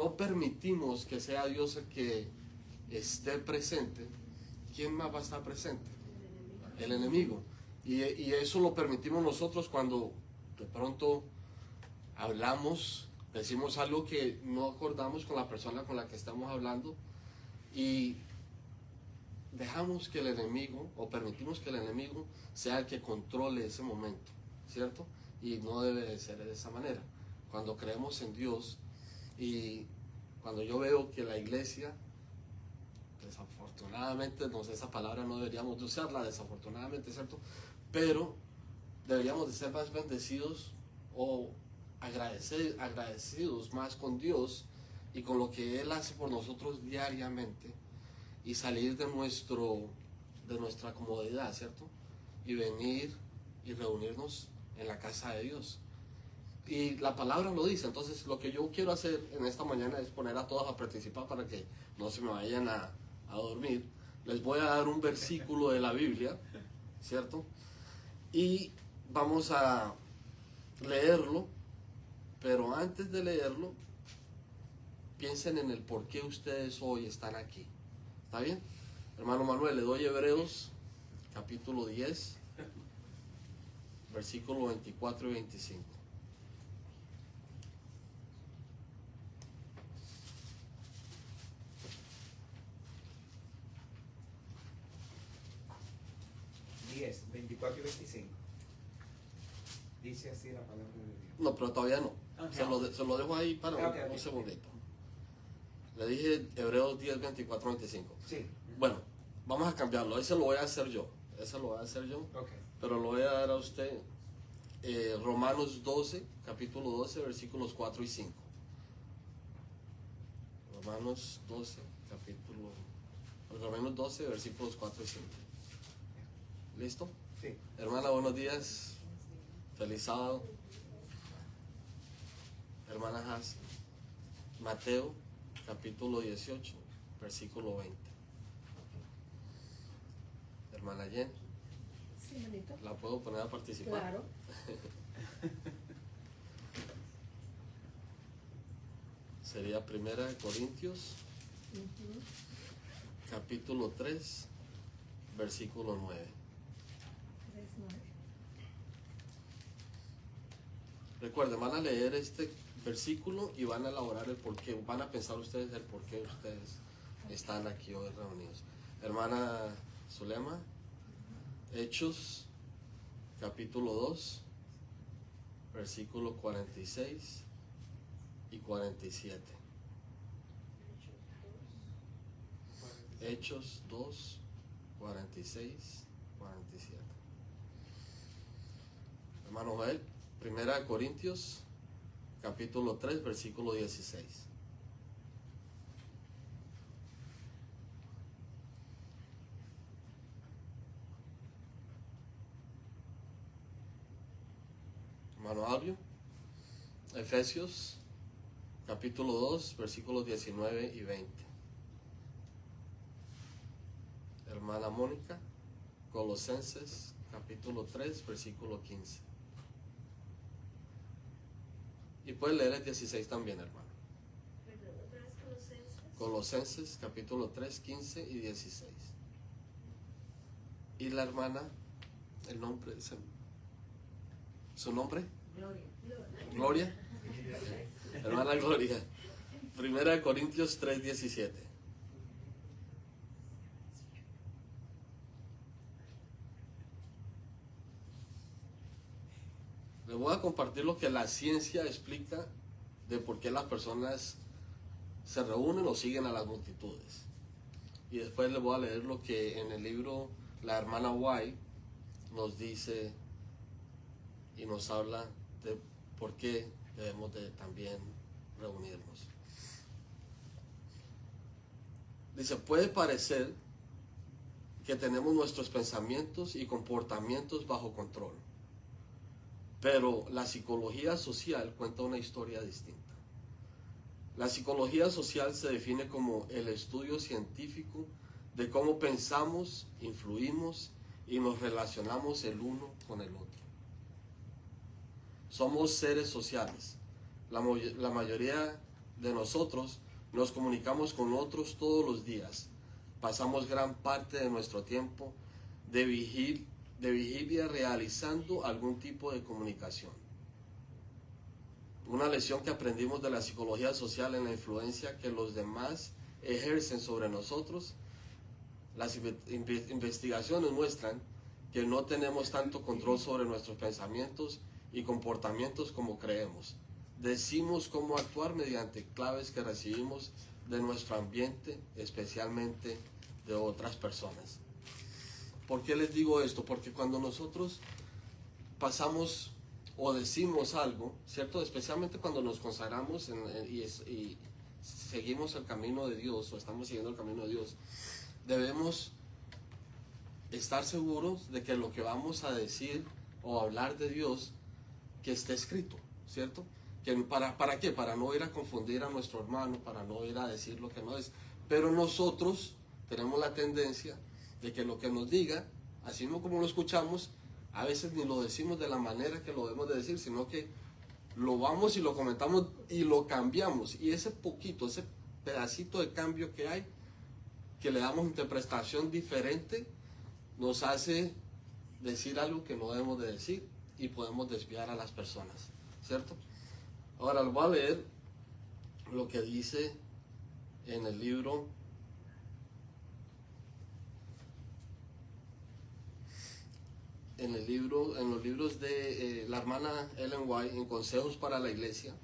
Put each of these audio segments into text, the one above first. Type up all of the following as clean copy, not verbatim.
no permitimos que sea Dios el que esté presente, ¿quién más va a estar presente? El enemigo. Y eso lo permitimos nosotros cuando de pronto hablamos, decimos algo que no acordamos con la persona con la que estamos hablando y dejamos que el enemigo, o permitimos que el enemigo sea el que controle ese momento, ¿cierto? Y no debe de ser de esa manera. Cuando creemos en Dios y cuando yo veo que la iglesia, desafortunadamente, no sé, esa palabra no deberíamos de usarla, desafortunadamente, ¿cierto? Pero deberíamos de ser más bendecidos o agradecidos más con Dios y con lo que Él hace por nosotros diariamente y salir de nuestra comodidad, ¿cierto? Y venir y reunirnos en la casa de Dios. Y la palabra lo dice. Entonces lo que yo quiero hacer en esta mañana es poner a todos a participar para que no se me vayan a dormir. Les voy a dar un versículo de la Biblia, ¿cierto? Y vamos a leerlo, pero antes de leerlo, piensen en el por qué ustedes hoy están aquí. ¿Está bien? Hermano Manuel, le doy Hebreos capítulo 10, versículo 24 y 25. Diez, 24 y 25. Dice así la palabra de Dios. No, pero todavía no. Okay. Se lo dejo ahí para un segundito. Le dije Hebreos 10, 24, 25. Sí. Bueno, vamos a cambiarlo. Ese lo voy a hacer yo. Okay. Pero lo voy a dar a usted. Romanos 12, capítulo 12, versículos 4 y 5. Romanos 12, Romanos 12, versículos 4 y 5. ¿Listo? Sí. Hermana, buenos días. Feliz sábado. Hermana Haas. Mateo, capítulo 18, versículo 20. Hermana Jen. Sí, bonito. ¿La puedo poner a participar? Claro. Sería Primera de Corintios, capítulo 3, versículo 9. 3:9. Recuerden, van a leer este versículo y van a elaborar el porqué, van a pensar ustedes el por qué ustedes están aquí hoy reunidos. Hermana Zulema, Hechos, capítulo 2, versículo 46 y 47. Hechos 2, 46, 47. Hermano Joel, Primera de Corintios, capítulo 3, versículo 16. Hermano Abio, Efesios, capítulo 2, versículos 19 y 20. Hermana Mónica, Colosenses, capítulo 3, versículo 15. Y puede leer el 16 también, hermano. Colosenses, capítulo 3, 15 y 16. Y la hermana, el nombre, ¿su nombre? Gloria. Hermana Gloria. Primera de Corintios 3, 17. Les voy a compartir lo que la ciencia explica de por qué las personas se reúnen o siguen a las multitudes. Y después les voy a leer lo que en el libro la hermana White nos dice y nos habla de por qué debemos de también reunirnos. Dice, puede parecer que tenemos nuestros pensamientos y comportamientos bajo control, pero la psicología social cuenta una historia distinta. La psicología social se define como el estudio científico de cómo pensamos, influimos y nos relacionamos el uno con el otro. Somos seres sociales. La mayoría de nosotros nos comunicamos con otros todos los días. Pasamos gran parte de nuestro tiempo de vigilia realizando algún tipo de comunicación. Una lección que aprendimos de la psicología social en la influencia que los demás ejercen sobre nosotros. Las investigaciones muestran que no tenemos tanto control sobre nuestros pensamientos y comportamientos como creemos. Decimos cómo actuar mediante claves que recibimos de nuestro ambiente, especialmente de otras personas. ¿Por qué les digo esto? Porque cuando nosotros pasamos o decimos algo, ¿cierto? Especialmente cuando nos consagramos y seguimos el camino de Dios o estamos siguiendo el camino de Dios, debemos estar seguros de que lo que vamos a decir o hablar de Dios, que esté escrito, ¿cierto? ¿Para qué? Para no ir a confundir a nuestro hermano, para no ir a decir lo que no es. Pero nosotros tenemos la tendencia de que lo que nos diga, así no como lo escuchamos, a veces ni lo decimos de la manera que lo debemos de decir, sino que lo vamos y lo comentamos y lo cambiamos. Y ese poquito, ese pedacito de cambio que hay, que le damos interpretación diferente, nos hace decir algo que no debemos de decir y podemos desviar a las personas, ¿cierto? Ahora les voy a leer lo que dice en el libro en los libros de la hermana Ellen White en Consejos para la Iglesia,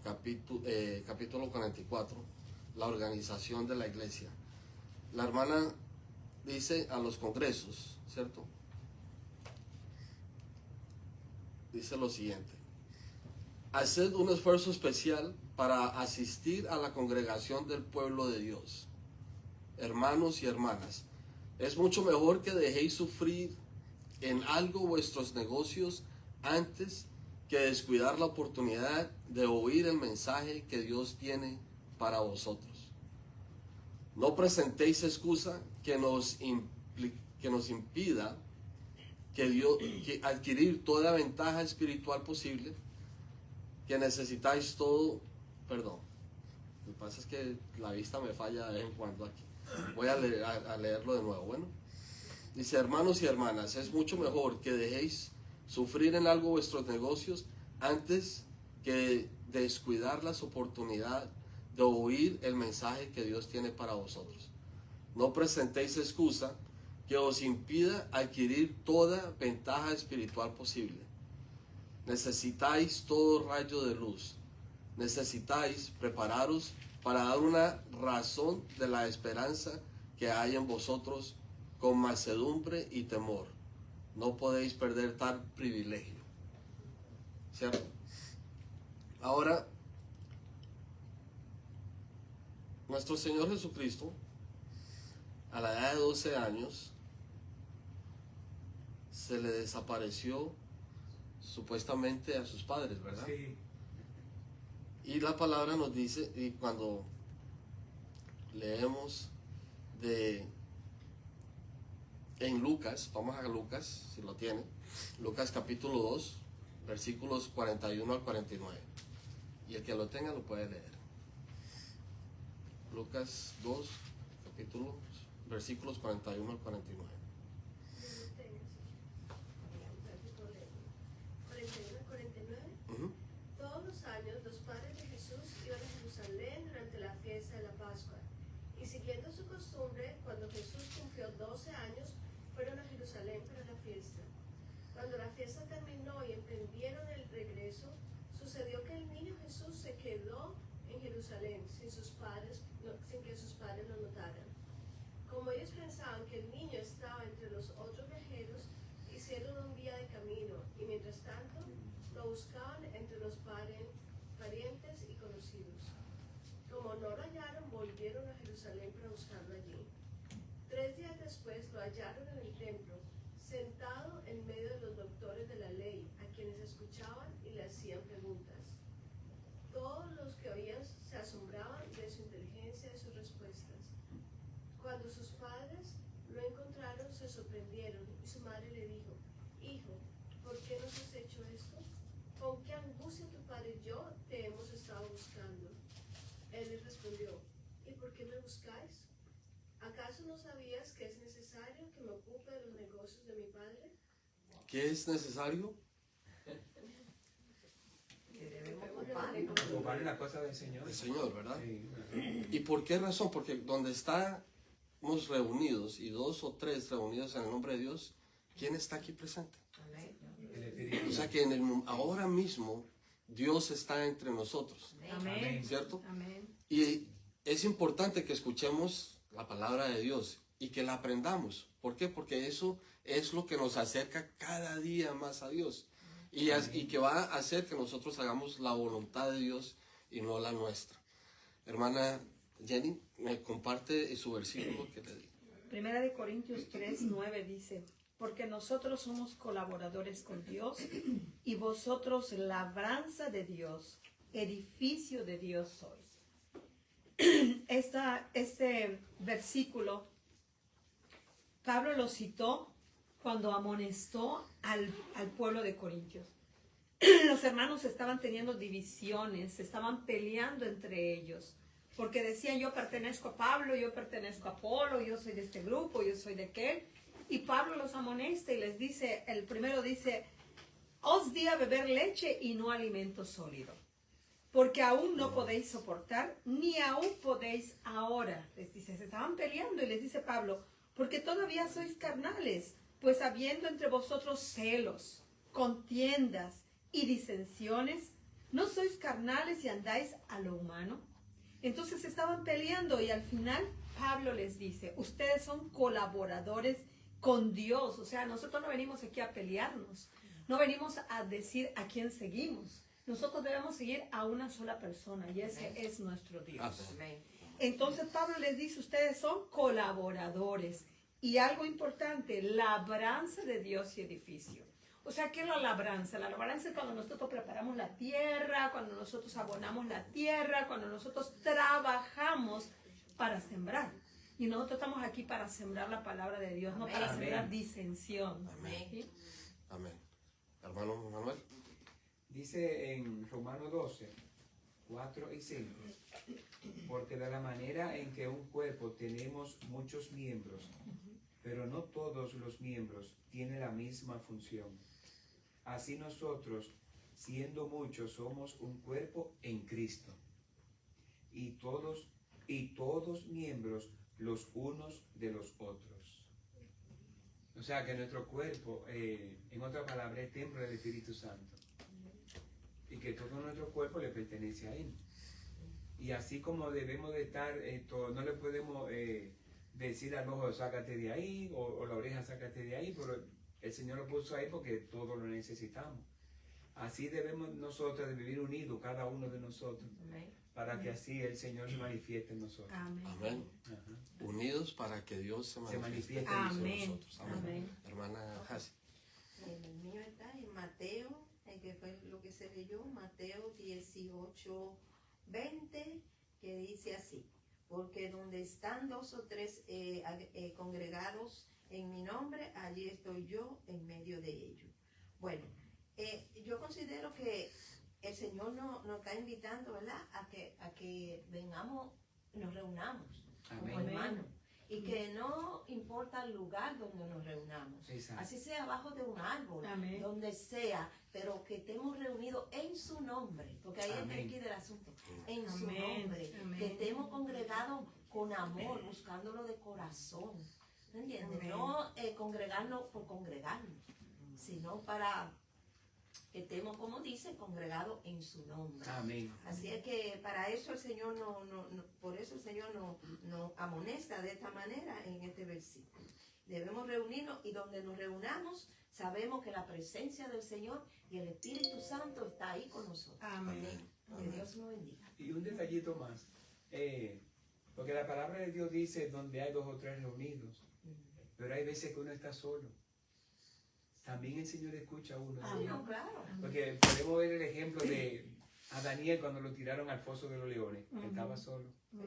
capítulo 44, la organización de la iglesia. La hermana dice a los congresos, ¿cierto? Dice lo siguiente: haced un esfuerzo especial para asistir a la congregación del pueblo de Dios. Hermanos y hermanas, es mucho mejor que dejéis sufrir en algo vuestros negocios antes que descuidar la oportunidad de oír el mensaje que Dios tiene para vosotros. No presentéis excusa que nos impida que adquirir toda ventaja espiritual posible, que necesitáis todo, perdón, lo que pasa es que la vista me falla de vez en cuando aquí. Voy a leerlo de nuevo. Bueno, dice: hermanos y hermanas, es mucho mejor que dejéis sufrir en algo vuestros negocios antes que descuidar las oportunidades de oír el mensaje que Dios tiene para vosotros. No presentéis excusa que os impida adquirir toda ventaja espiritual posible. Necesitáis todo rayo de luz. Necesitáis prepararos para dar una razón de la esperanza que hay en vosotros con mansedumbre y temor. No podéis perder tal privilegio, ¿cierto? Ahora, nuestro Señor Jesucristo, a la edad de 12 años, se le desapareció supuestamente a sus padres, ¿verdad? Sí. Y la palabra nos dice, y cuando leemos en Lucas, vamos a Lucas, si lo tiene, Lucas capítulo 2, versículos 41 al 49. Y el que lo tenga lo puede leer. Lucas 2, capítulo, versículos 41 al 49. 41 al 49. Uh-huh. Todos los años los padres de Jesús iban a Jerusalén durante la fiesta de la Pascua. Y siguiendo su costumbre, cuando Jesús cumplió 12 años, fueron a Jerusalén para la fiesta. Cuando la fiesta terminó y emprendieron el regreso, sucedió que el niño Jesús se quedó en Jerusalén sin que sus padres lo notaran. Como ellos pensaban que el niño estaba entre los otros viajeros, hicieron un día de camino y mientras tanto lo buscaban entre los parientes y conocidos. Como no lo hallaron, volvieron a Jerusalén para buscarlo allí. 3 días después lo hallaron en el templo, sentado en medio de los doctores de la ley, a quienes escuchaban y le hacían preguntas. Todos los que oían se asombraban de su inteligencia y sus respuestas. Cuando sus padres lo encontraron, se sorprendieron y su madre le dijo: hijo, ¿por qué nos has hecho esto? ¿Con qué angustia tu padre y yo te hemos estado buscando? qué me buscáis? ¿Acaso no sabías que es necesario que me ocupe de los negocios de mi padre? ¿Qué es necesario? Que debemos Ocupar la cosa del Señor. El Señor, ¿verdad? Sí. ¿Y por qué razón? Porque donde estamos reunidos y 2 o 3 reunidos en el nombre de Dios, ¿quién está aquí presente? Amén. El Espíritu O sea que ahora mismo Dios está entre nosotros, Amén. ¿cierto? Amén. Y es importante que escuchemos la palabra de Dios y que la aprendamos. ¿Por qué? Porque eso es lo que nos acerca cada día más a Dios. Y que va a hacer que nosotros hagamos la voluntad de Dios y no la nuestra. Hermana Jenny, me comparte su versículo que le di. Primera de Corintios 3:9 dice, porque nosotros somos colaboradores con Dios y vosotros labranza de Dios, edificio de Dios sois. Este versículo Pablo lo citó cuando amonestó al pueblo de Corintios. Los hermanos estaban teniendo divisiones, estaban peleando entre ellos, porque decían, yo pertenezco a Pablo, yo pertenezco a Apolo, yo soy de este grupo, yo soy de aquel. Y Pablo los amonesta y les dice, el primero dice, os di a beber leche y no alimento sólido, porque aún no podéis soportar, ni aún podéis ahora. Les dice, se estaban peleando y les dice Pablo, porque todavía sois carnales, pues habiendo entre vosotros celos, contiendas y disensiones, ¿no sois carnales y andáis a lo humano? Entonces estaban peleando y al final Pablo les dice, ustedes son colaboradores con Dios. O sea, nosotros no venimos aquí a pelearnos, no venimos a decir a quién seguimos. Nosotros debemos seguir a una sola persona y ese es nuestro Dios. Amén. Entonces Pablo les dice, ustedes son colaboradores. Y algo importante, labranza de Dios y edificio. O sea, ¿qué es la labranza? La labranza es cuando nosotros preparamos la tierra, cuando nosotros abonamos la tierra, cuando nosotros trabajamos para sembrar. Y nosotros estamos aquí para sembrar la palabra de Dios, no para Amén. sembrar disensión. Amén. ¿Sí? Amén. Hermano Manuel. Dice en Romanos 12, 4 y 5, porque de la manera en que un cuerpo tenemos muchos miembros, pero no todos los miembros tienen la misma función. Así nosotros, siendo muchos, somos un cuerpo en Cristo, y todos miembros los unos de los otros. O sea que nuestro cuerpo, en otra palabra, es templo del Espíritu Santo. Y que todo nuestro cuerpo le pertenece a Él. Y así como debemos de estar, no le podemos decir al ojo, sácate de ahí, o la oreja, sácate de ahí, pero el Señor lo puso ahí porque todos lo necesitamos. Así debemos nosotros de vivir unidos, cada uno de nosotros, Amén. para que así el Señor se manifieste en nosotros. Amén. Amén. Ajá. Unidos para que Dios se manifieste en Amén. nosotros. Amén. Amén. Hermana Hasi. El mío está en Mateo, que fue lo que se leyó, Mateo 18, 20, que dice así, porque donde están 2 o 3 congregados en mi nombre, allí estoy yo en medio de ellos. Bueno, yo considero que el Señor nos está invitando, ¿verdad?, a que vengamos, nos reunamos como Amén. hermanos. Y que no importa el lugar donde nos reunamos, Exacto. así sea abajo de un árbol, Amén. donde sea, pero que estemos reunidos en su nombre, porque ahí está Amén. aquí del asunto, en su Amén. nombre, Amén. que estemos congregados con amor, buscándolo de corazón, ¿me entiendes? Amén. No congregarnos por congregarnos, sino para que estemos, como dice, congregados en su nombre. Amén. Así es que para eso el Señor por eso el Señor nos amonesta de esta manera en este versículo. Debemos reunirnos y donde nos reunamos sabemos que la presencia del Señor y el Espíritu Santo está ahí con nosotros. Amén. Que Dios nos bendiga. Y un detallito más, porque la palabra de Dios dice donde hay 2 o 3 reunidos, pero hay veces que uno está solo. También el Señor escucha a uno. Ah, no, claro. Porque podemos ver el ejemplo de a Daniel cuando lo tiraron al foso de los leones. Él estaba solo. Ujú.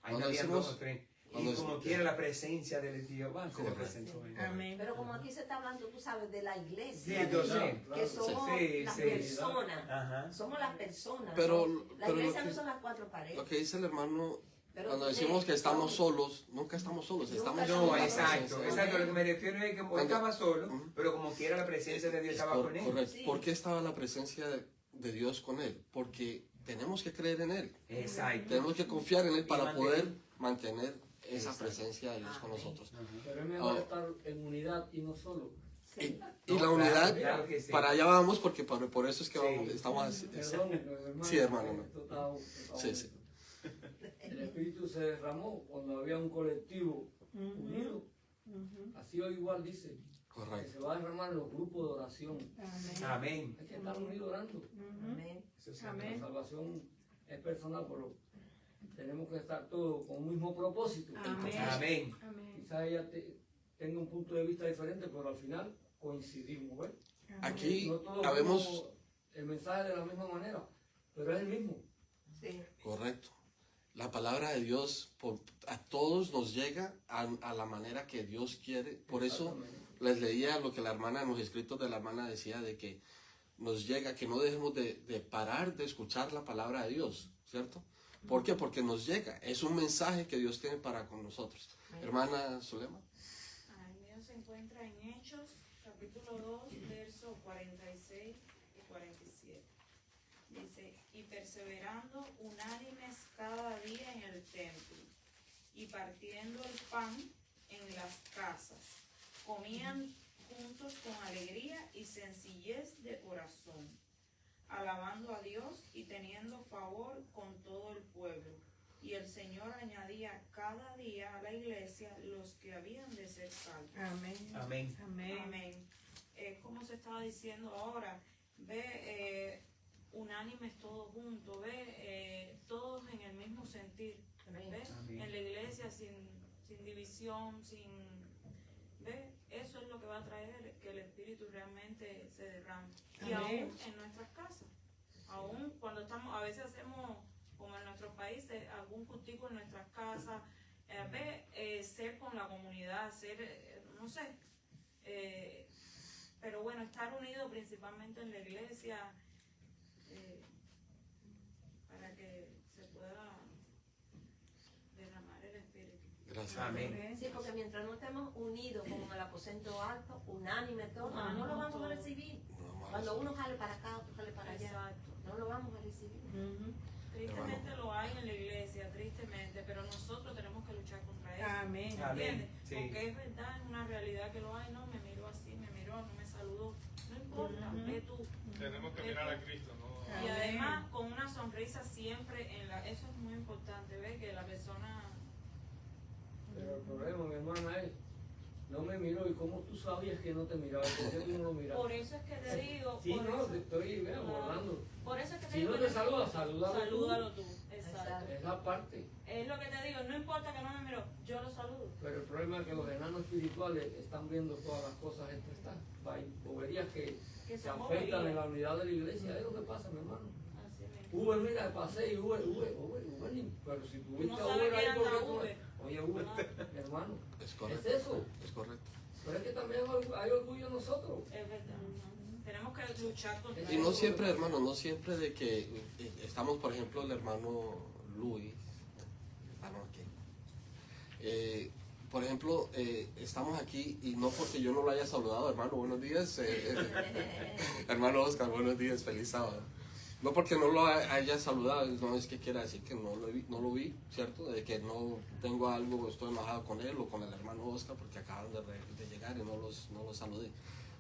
Ahí Cuando había decimos- 2 o 3. cuando Y como decimos- quiera la presencia del Jehová se le Correcto. presentó. en él. Amén. Pero como aquí se está hablando, tú sabes, de la iglesia, Sí, yo sé. que somos Sí, las sí. personas, Ajá. somos las personas. Pero- ¿no? La pero iglesia lo no que- son las 4 paredes. Lo que dice el hermano Pero Cuando decimos que estamos son- solos, nunca estamos solos, estamos Nunca en No, la exacto, presencia de exacto. Lo Dios. que me refiero es que como Cuando- estaba solo, Ujú. pero como quiera la presencia de Dios estaba con él. Correcto. Sí. ¿Por qué estaba la presencia de Dios con él? Porque tenemos que creer en él. Exacto. Tenemos que confiar en él para mantener- poder mantener esa Exacto. presencia de Dios con Amén. nosotros. Pero es mejor Ah. estar en unidad y no solo. Y No, la claro, unidad, claro que sí. para allá vamos, porque por eso es que Sí. vamos, estamos así. Perdón, hermano. Sí, hermano, no. Esto está Sí, sí. El Espíritu se derramó cuando había un colectivo unido. Así hoy igual dice que Correcto. se va a derramar en los grupos de oración. Amén. Amén. Hay que estar unidos orando. Amén. Eso sí. Amén. La salvación es personal, pero tenemos que estar todos con un mismo propósito. Amén. Amén. Amén. Quizás ella tenga un punto de vista diferente, pero al final coincidimos. ¿ves? Aquí No todos habemos, vemos el mensaje de la misma manera, pero es el mismo. Sí. correcto. La palabra de Dios a todos nos llega a la manera que Dios quiere. Por eso Exactamente. les leía lo que la hermana en los escritos de la hermana decía de que nos llega, que no dejemos de parar de escuchar la palabra de Dios, ¿cierto? ¿Por qué? Porque nos llega. Es un mensaje que Dios tiene para con nosotros. Hermana Zulema. El mío se encuentra en Hechos, capítulo 2, versos 46 y 47. Dice, y perseverando unánimes cada día en el templo, y partiendo el pan en las casas, comían juntos con alegría y sencillez de corazón, alabando a Dios y teniendo favor con todo el pueblo. Y el Señor añadía cada día a la iglesia los que habían de ser salvos. Amén. Amén. Amén. Amén. Como se estaba diciendo ahora, ve, unánimes todos juntos, ve, todos en el mismo sentir, Amén. ve, Amén. en la iglesia sin división, ve, eso es lo que va a traer que el Espíritu realmente se derrame. Y Amén. aún en nuestras casas, aún cuando estamos, a veces hacemos, como en nuestros países, algún cultivo en nuestras casas, ser con la comunidad, no sé, pero bueno, estar unidos principalmente en la iglesia, para que se pueda derramar el Espíritu. Gracias. Amén. Sí, porque mientras no estemos unidos como en el aposento alto, unánime todo, Ajá, no lo vamos todo. a recibir. No más. Cuando uno jale para acá, otro jale para allá, Exacto. no lo vamos a recibir. Ujú. Tristemente lo hay en la iglesia, tristemente, pero nosotros tenemos que luchar contra eso. Amén. ¿Entiendes? Sí. Porque es verdad, es una realidad que lo hay, no, me miró así, me miró, no me saludó, no importa, Ujú. ve tú. Tenemos que mirar a Cristo, ¿no? Y Amén. además con una sonrisa siempre eso es muy importante, ¿ves? Que la persona... Pero el problema, mi hermana, es, no me miró, y cómo tú sabías que no te miraba, ¿por qué tú no lo mirabas? Por eso es que te digo, Sí, por, no, eso, te estoy abordando. por eso es que te Si digo no que te saluda, salúdalo tú. salúdalo tú. Exacto. Es la parte. Es lo que te digo, no importa que no me miró, yo lo saludo. Pero el problema es que los enanos espirituales están viendo todas las cosas estas boberías que Que se son afectan en boberías. la unidad de la iglesia. Es lo que pasa, mi hermano. Así mismo. Uber, mira, pasé y Uber, pero si tuviste No a sabe Uber ahí, que ¿por anda qué tú- Uber. Oye, Uber, No. mi hermano, Es es correcto. eso. Es correcto. Pero es que también hay orgullo en nosotros. Es verdad. Tenemos que luchar contra Y no eso. siempre, hermano, no siempre de que estamos, por ejemplo, el hermano Luis, hermano aquí. Por ejemplo, estamos aquí y no porque yo no lo haya saludado, hermano, buenos días. Hermano Oscar, buenos días, feliz sábado. No porque no lo haya saludado, no es que quiera decir que no lo vi, ¿cierto? De que no tengo algo, estoy enojado con él o con el hermano Oscar porque acaban de llegar y no los saludé.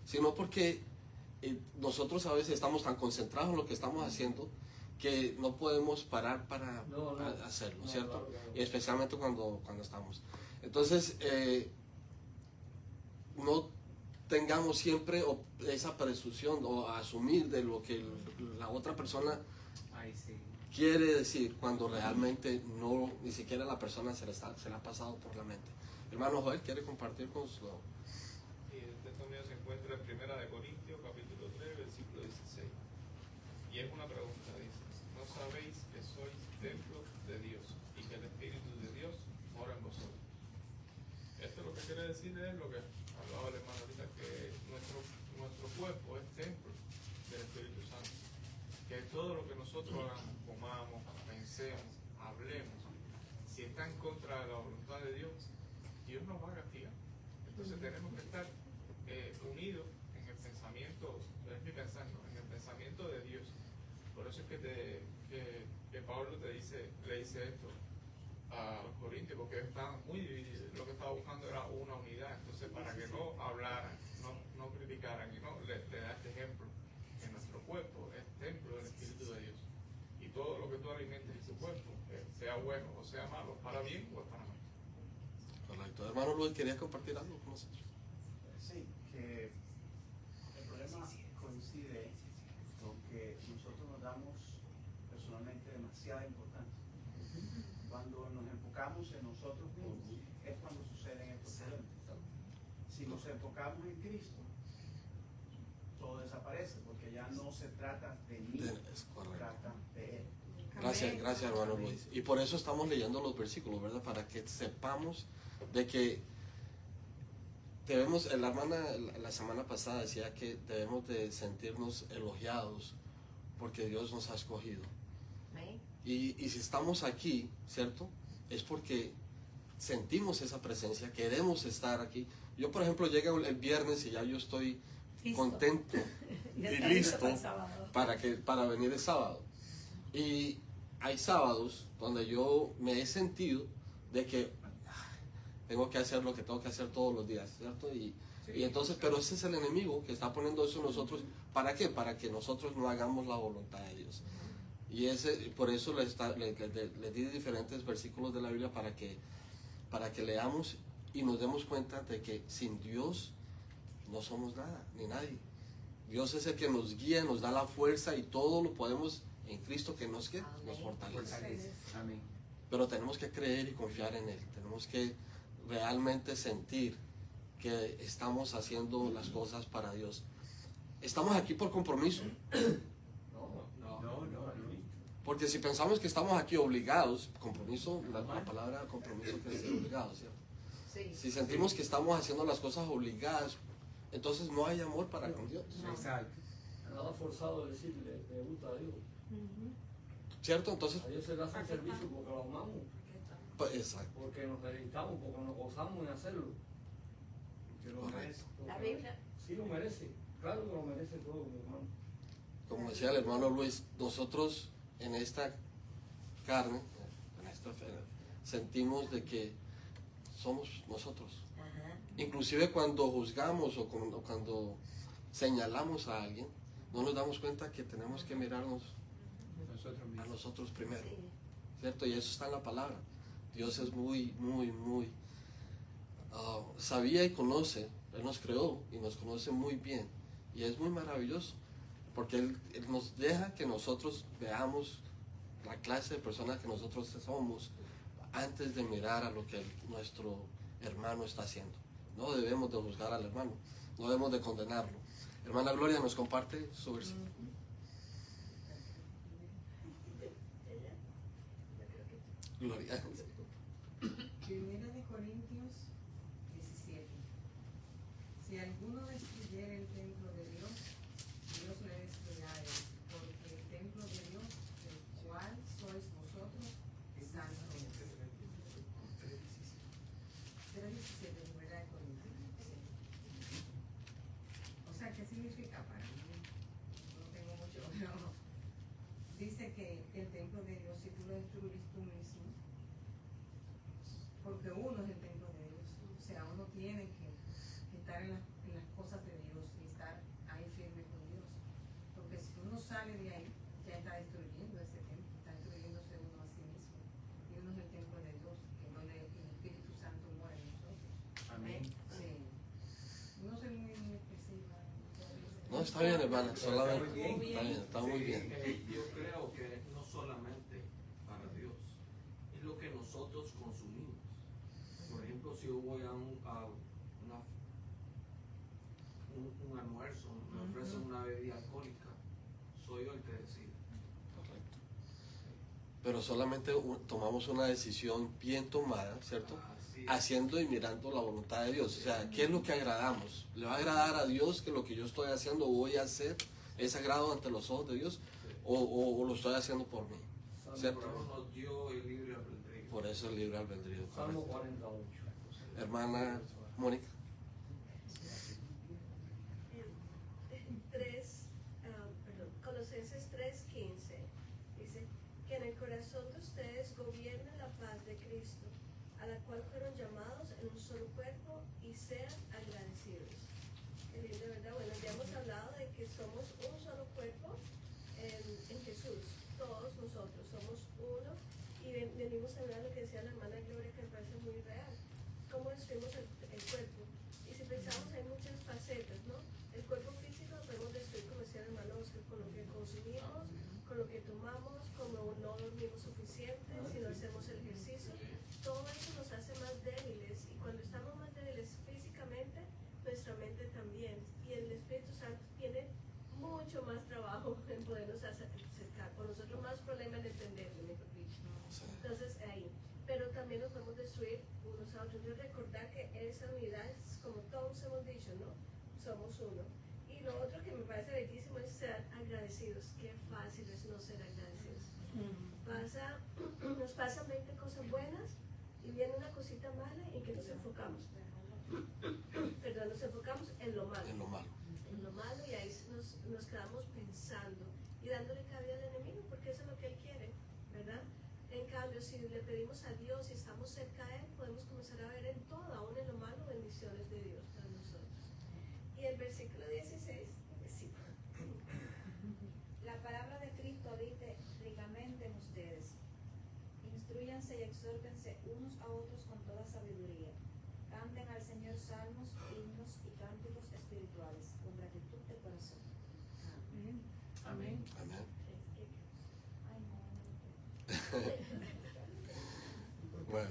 Sino porque nosotros a veces estamos tan concentrados en lo que estamos haciendo que no podemos parar para No. hacerlo, No, ¿cierto? claro. Y especialmente cuando estamos. Entonces, no tengamos siempre esa presunción o asumir de lo que la otra persona Ay, sí. quiere decir cuando realmente no, ni siquiera la persona se le ha pasado por la mente. Hermano Joel, ¿quiere compartir con su... Y el texto mío se encuentra en 1 Corintios, capítulo 3, versículo 16. Y es una pregunta, dice, ¿no sabéis que sois templo de Dios y que el Espíritu de Dios mora en vosotros? Esto lo que quiere decir es lo que hablaba el hermano ahorita, que nuestro cuerpo es templo del Espíritu Santo. Que todo lo que nosotros hagamos, comamos, pensemos, hablemos, si si está en contra de la voluntad de Dios, Dios nos va a castigar. Entonces tenemos que estar unidos en el pensamiento, es mi pensamiento, en el pensamiento de Dios. Por eso es que Pablo le dice esto a los corintios, porque estaban muy divididos. Lo que estaba buscando era una unidad. Entonces, para que no hablaran, no criticaran, y no le da este ejemplo, que nuestro cuerpo es templo del Espíritu de Dios. Y todo lo que tú alimentes en tu cuerpo, sea bueno o sea malo, para bien o para mal. Correcto. Hermano Luis, ¿quería compartir algo con nosotros? Sí, que el problema coincide con que nosotros nos damos personalmente demasiada importancia. Cuando nos enfocamos en nosotros mismos es cuando suceden estos problemas. Si nos enfocamos en Cristo, todo desaparece, porque ya no se trata de mí, Es correcto. trata de Él. Gracias hermano Luis. Y por eso estamos leyendo los versículos, ¿verdad? Para que sepamos de que debemos, la hermana la semana pasada decía que debemos de sentirnos elogiados porque Dios nos ha escogido. Amén. Y si estamos aquí, ¿cierto? Es porque sentimos esa presencia, queremos estar aquí. Yo, por ejemplo, llega el viernes y ya yo estoy Listo. contento Ya y está listo para el sábado. para venir el sábado. Y hay sábados donde yo me he sentido de que tengo que hacer lo que tengo que hacer todos los días, ¿cierto? Y entonces, pero ese es el enemigo que está poniendo eso en nosotros. ¿Para qué? Para que nosotros no hagamos la voluntad de Dios. Y por eso le di diferentes versículos de la Biblia para que leamos y nos demos cuenta de que sin Dios no somos nada, ni nadie. Dios es el que nos guía, nos da la fuerza y todo lo podemos en Cristo que nos fortalece. Amén. Pero tenemos que creer y confiar en Él. Tenemos que realmente sentir que estamos haciendo las cosas para Dios. Estamos aquí por compromiso. Porque si pensamos que estamos aquí obligados, compromiso, la palabra compromiso quiere decir obligado, ¿cierto? Sí. Si sentimos que estamos haciendo las cosas obligadas, entonces no hay amor para con Dios. Exacto. Nada forzado decirle, me gusta a Dios. ¿Cierto? Entonces, A Dios se le hace un servicio porque lo amamos, pues, exacto. porque nos dedicamos, porque nos gozamos en hacerlo. Que lo merece. La Biblia. Sí lo merece, claro que lo merece todo, mi hermano. Como decía el hermano Luis, nosotros en esta carne, en esta fe, sentimos de que somos nosotros. Ajá. Inclusive cuando juzgamos o cuando señalamos a alguien, no nos damos cuenta que tenemos que mirarnos Nosotros a mismos. nosotros primero, Sí. ¿cierto? Y eso está en la palabra. Dios es muy sabía y conoce. Él nos creó y nos conoce muy bien. Y es muy maravilloso, porque Él nos deja que nosotros veamos la clase de personas que nosotros somos antes de mirar a lo que nuestro hermano está haciendo. No debemos de juzgar al hermano, no debemos de condenarlo. Hermana Gloria nos comparte su versículo. Gloria. Primera de Corintios 17. Si alguno destruyera el templo de Dios, Dios le destruirá a él, porque el templo de Dios, el cual sois vosotros, es santo. 3:17, Primera de Corintios. Sí. O sea, ¿qué significa para mí? No tengo mucho, pero dice que el templo de Dios, si tú lo destruyes tú mismo, porque uno es el templo de Dios, o sea, uno tiene que estar en las cosas de Dios y estar ahí firme con Dios, porque si uno sale de ahí, ya está destruyendo ese templo, está destruyéndose uno a sí mismo, y uno es el templo de Dios, que no el Espíritu Santo muere en nosotros. Amén. Sí. No soy muy expresiva. No, está bien, hermana, solamente. Está muy bien. Está muy bien. Yo creo que no solamente para Dios, es lo que nosotros consumimos. Por ejemplo, si yo voy a un almuerzo, me ofrecen una bebida alcohólica, soy yo el que decide. Correcto. Pero solamente tomamos una decisión bien tomada, ¿cierto? Así es. Haciendo y mirando la voluntad de Dios. O sea, ¿qué es lo que agradamos? ¿Le va a agradar a Dios que lo que yo estoy haciendo o voy a hacer es sagrado ante los ojos de Dios? ¿O lo estoy haciendo por mí? San ¿Cierto? Pablo nos dio el libre albedrío. Por eso el libre albedrío. Salmo correcto. 48. Hermana Mónica. Colosenses 3:15 dice que en el corazón de ustedes gobierne la paz de Cristo, a la cual fueron llamados en un solo cuerpo, y sean agradecidos. Qué bien, de verdad. Bueno, ya hemos hablado de que somos un solo cuerpo en Jesús. Todos nosotros somos uno, y venimos a hablar de lo que decía la hermana Gloria, que me parece muy real. ¿Cómo destruimos el cuerpo? Y si pensamos, hay muchas facetas, ¿no? El cuerpo físico lo podemos destruir, como decía el hermano Oscar, con lo que consumimos, con lo que tomamos, como no dormimos suficiente, si no hacemos el ejercicio. Todo eso nos hace más débiles, y cuando estamos más débiles físicamente, nuestra mente también. Y el Espíritu Santo tiene mucho más trabajo en podernos acercar, por nosotros más problema en entenderlo, mejor dicho. Entonces, ahí. Pero también nos podemos destruir unos a otros. Yo recordar que esa unidad es como todos hemos dicho, ¿no? Somos uno. Y lo otro que me parece bellísimo es ser agradecidos. Qué fácil es no ser agradecidos. Nos pasan 20 cosas buenas y viene una cosita mala, y que nos enfocamos. Perdón, nos enfocamos en lo malo. En lo malo. En lo malo, y ahí nos quedamos pensando y dándole cabida al enemigo, porque eso es lo que él quiere, ¿verdad? En cambio, si le pedimos a Dios y estamos cerca de él, podemos comenzar a ver en todo, aún en lo malo, bendiciones de Dios para nosotros. Y el versículo 16, La palabra de Cristo habite ricamente en ustedes. Instrúyanse y exhórtense unos a otros con toda sabiduría. Canten al Señor salmos, himnos y cánticos espirituales con gratitud de corazón. Amén. Amén. Ay, Bueno,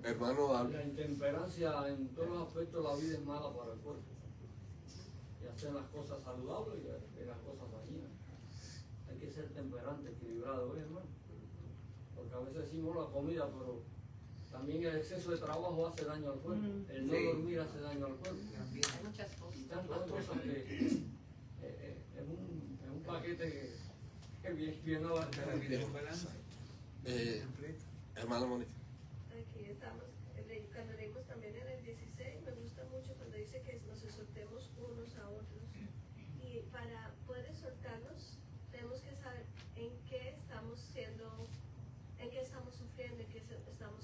hermano, La intemperancia en todos los aspectos de la vida es mala para el cuerpo. Y hacer las cosas saludables y hacer las cosas dañinas. Hay que ser temperante, equilibrado, ¿eh, hermano? Porque a veces decimos la comida, pero también el exceso de trabajo hace daño al cuerpo. El no dormir hace daño al cuerpo. Hay muchas cosas. Y tantas cosas que es un paquete que bien abarca. Hermana Mónica. aquí estamos. Cuando leímos también en el 16, me gusta mucho cuando dice que nos exhortemos unos a otros. Y para poder exhortarnos, tenemos que saber en qué estamos sufriendo, en qué estamos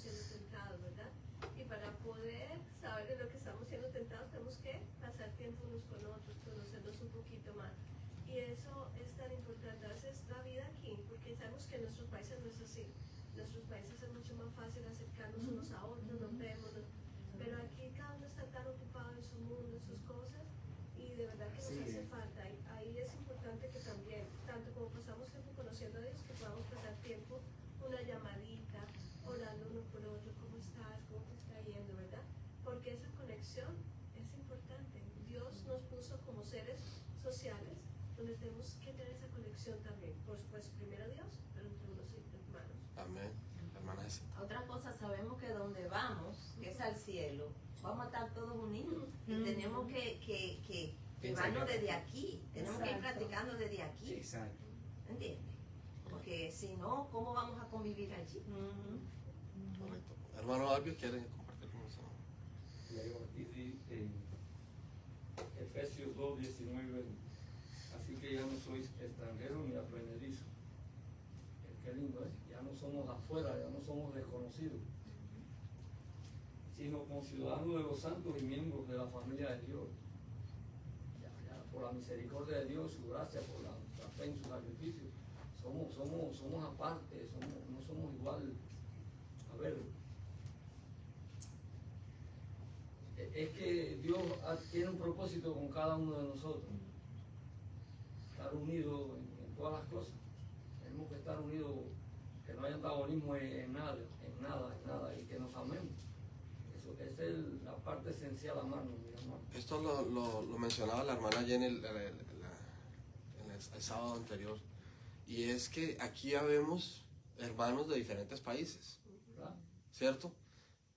siendo tentados, ¿verdad? Y para poder saber de lo que estamos siendo tentados, tenemos que pasar tiempo unos con otros, conocernos un poquito más. Y eso es tan importante. A veces la vida aquí, porque sabemos que en nuestros países no es así. En nuestros países es mucho más fácil acercarnos unos a otros, nos vemos, pero aquí cada uno está tan ocupado en su mundo, en sus cosas, y de verdad que nos hace falta. Ahí es importante que también, tanto como pasamos tiempo conociendo a Dios, que podamos pasar tiempo, una llamadita, orando uno por otro, ¿cómo estás? ¿Cómo te está yendo? ¿Verdad? Porque esa conexión es importante. Dios nos puso como seres sociales, donde tenemos que tener esa conexión también. Por supuesto, primero Dios, pero entre unos hermanos. Amén. Hermana esa. Otra cosa, sabemos que donde vamos, que es al cielo, vamos a estar todos unidos. Y tenemos que llevarnos desde aquí. Tenemos que ir practicando desde aquí. Exacto. ¿Entiendes? Porque si no, ¿cómo vamos a convivir allí? Correcto. Hermano Albio, ¿quiere compartir con nosotros? Dice en Efesios 2, 19, así que ya no sois extranjeros ni advenedizos. Qué lindo, ¿eh? Ya no somos afuera, ya no somos desconocidos, sino conciudadanos de los santos y miembros de la familia de Dios. Ya, por la misericordia de Dios, su gracia, por la fe en su sacrificio, somos aparte, no somos igual. A ver, es que Dios tiene un propósito con cada uno de nosotros. Estar unidos en todas las cosas. Tenemos que estar unidos, que no haya antagonismo en nada, y que nos amemos. Esa es la parte esencial, amarnos, mi amor. Esto lo mencionaba la hermana Jenny el sábado anterior. Y es que aquí ya vemos hermanos de diferentes países, ¿Verdad? ¿cierto?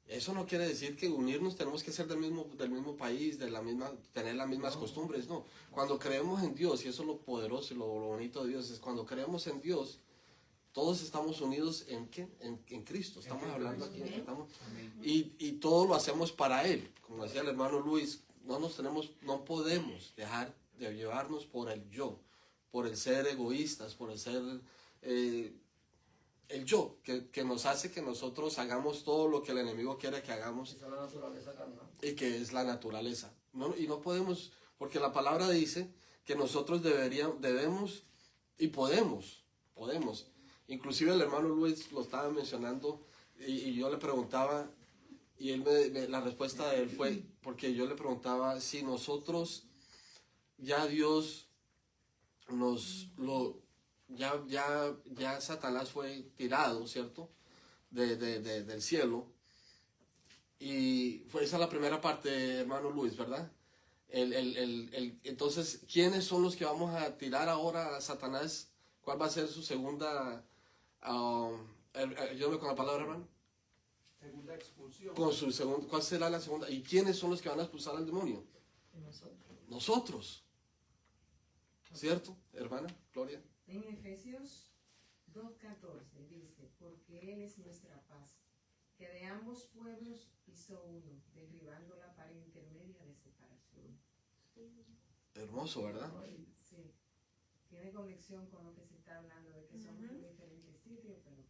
Eso no quiere decir que unirnos tenemos que ser del mismo país, tener las mismas costumbres, no. Cuando creemos en Dios, y eso es lo poderoso y lo bonito de Dios, es cuando creemos en Dios, todos estamos unidos en ¿qué? En Cristo. Estamos En hablando Cristo. aquí. Amén. Y todo lo hacemos para Él. Como decía el hermano Luis, no podemos dejar de llevarnos por el yo, por el ser egoístas, por el ser el yo, que nos hace que nosotros hagamos todo lo que el enemigo quiere que hagamos. Esa es la naturaleza carnal. Y que es la naturaleza. Y no podemos, porque la palabra dice que nosotros debemos y podemos. Inclusive el hermano Luis lo estaba mencionando y yo le preguntaba, y él la respuesta de él fue, porque yo le preguntaba si nosotros, ya Dios ya Satanás fue tirado, ¿cierto? Del cielo. Y esa es la primera parte, hermano Luis, ¿verdad? Entonces, ¿quiénes son los que vamos a tirar ahora a Satanás? ¿Cuál va a ser su segunda? Ayúdame con la palabra, hermano. Segunda expulsión. ¿Cuál será la segunda? ¿Y quiénes son los que van a expulsar al demonio? Nosotros. ¿Cierto, hermana Gloria? En Efesios 2:14 dice, porque Él es nuestra paz, que de ambos pueblos hizo uno, derribando la pared intermedia de separación. Hermoso, ¿verdad? Sí, tiene conexión con lo que se está hablando, de que somos de diferentes sitios, pero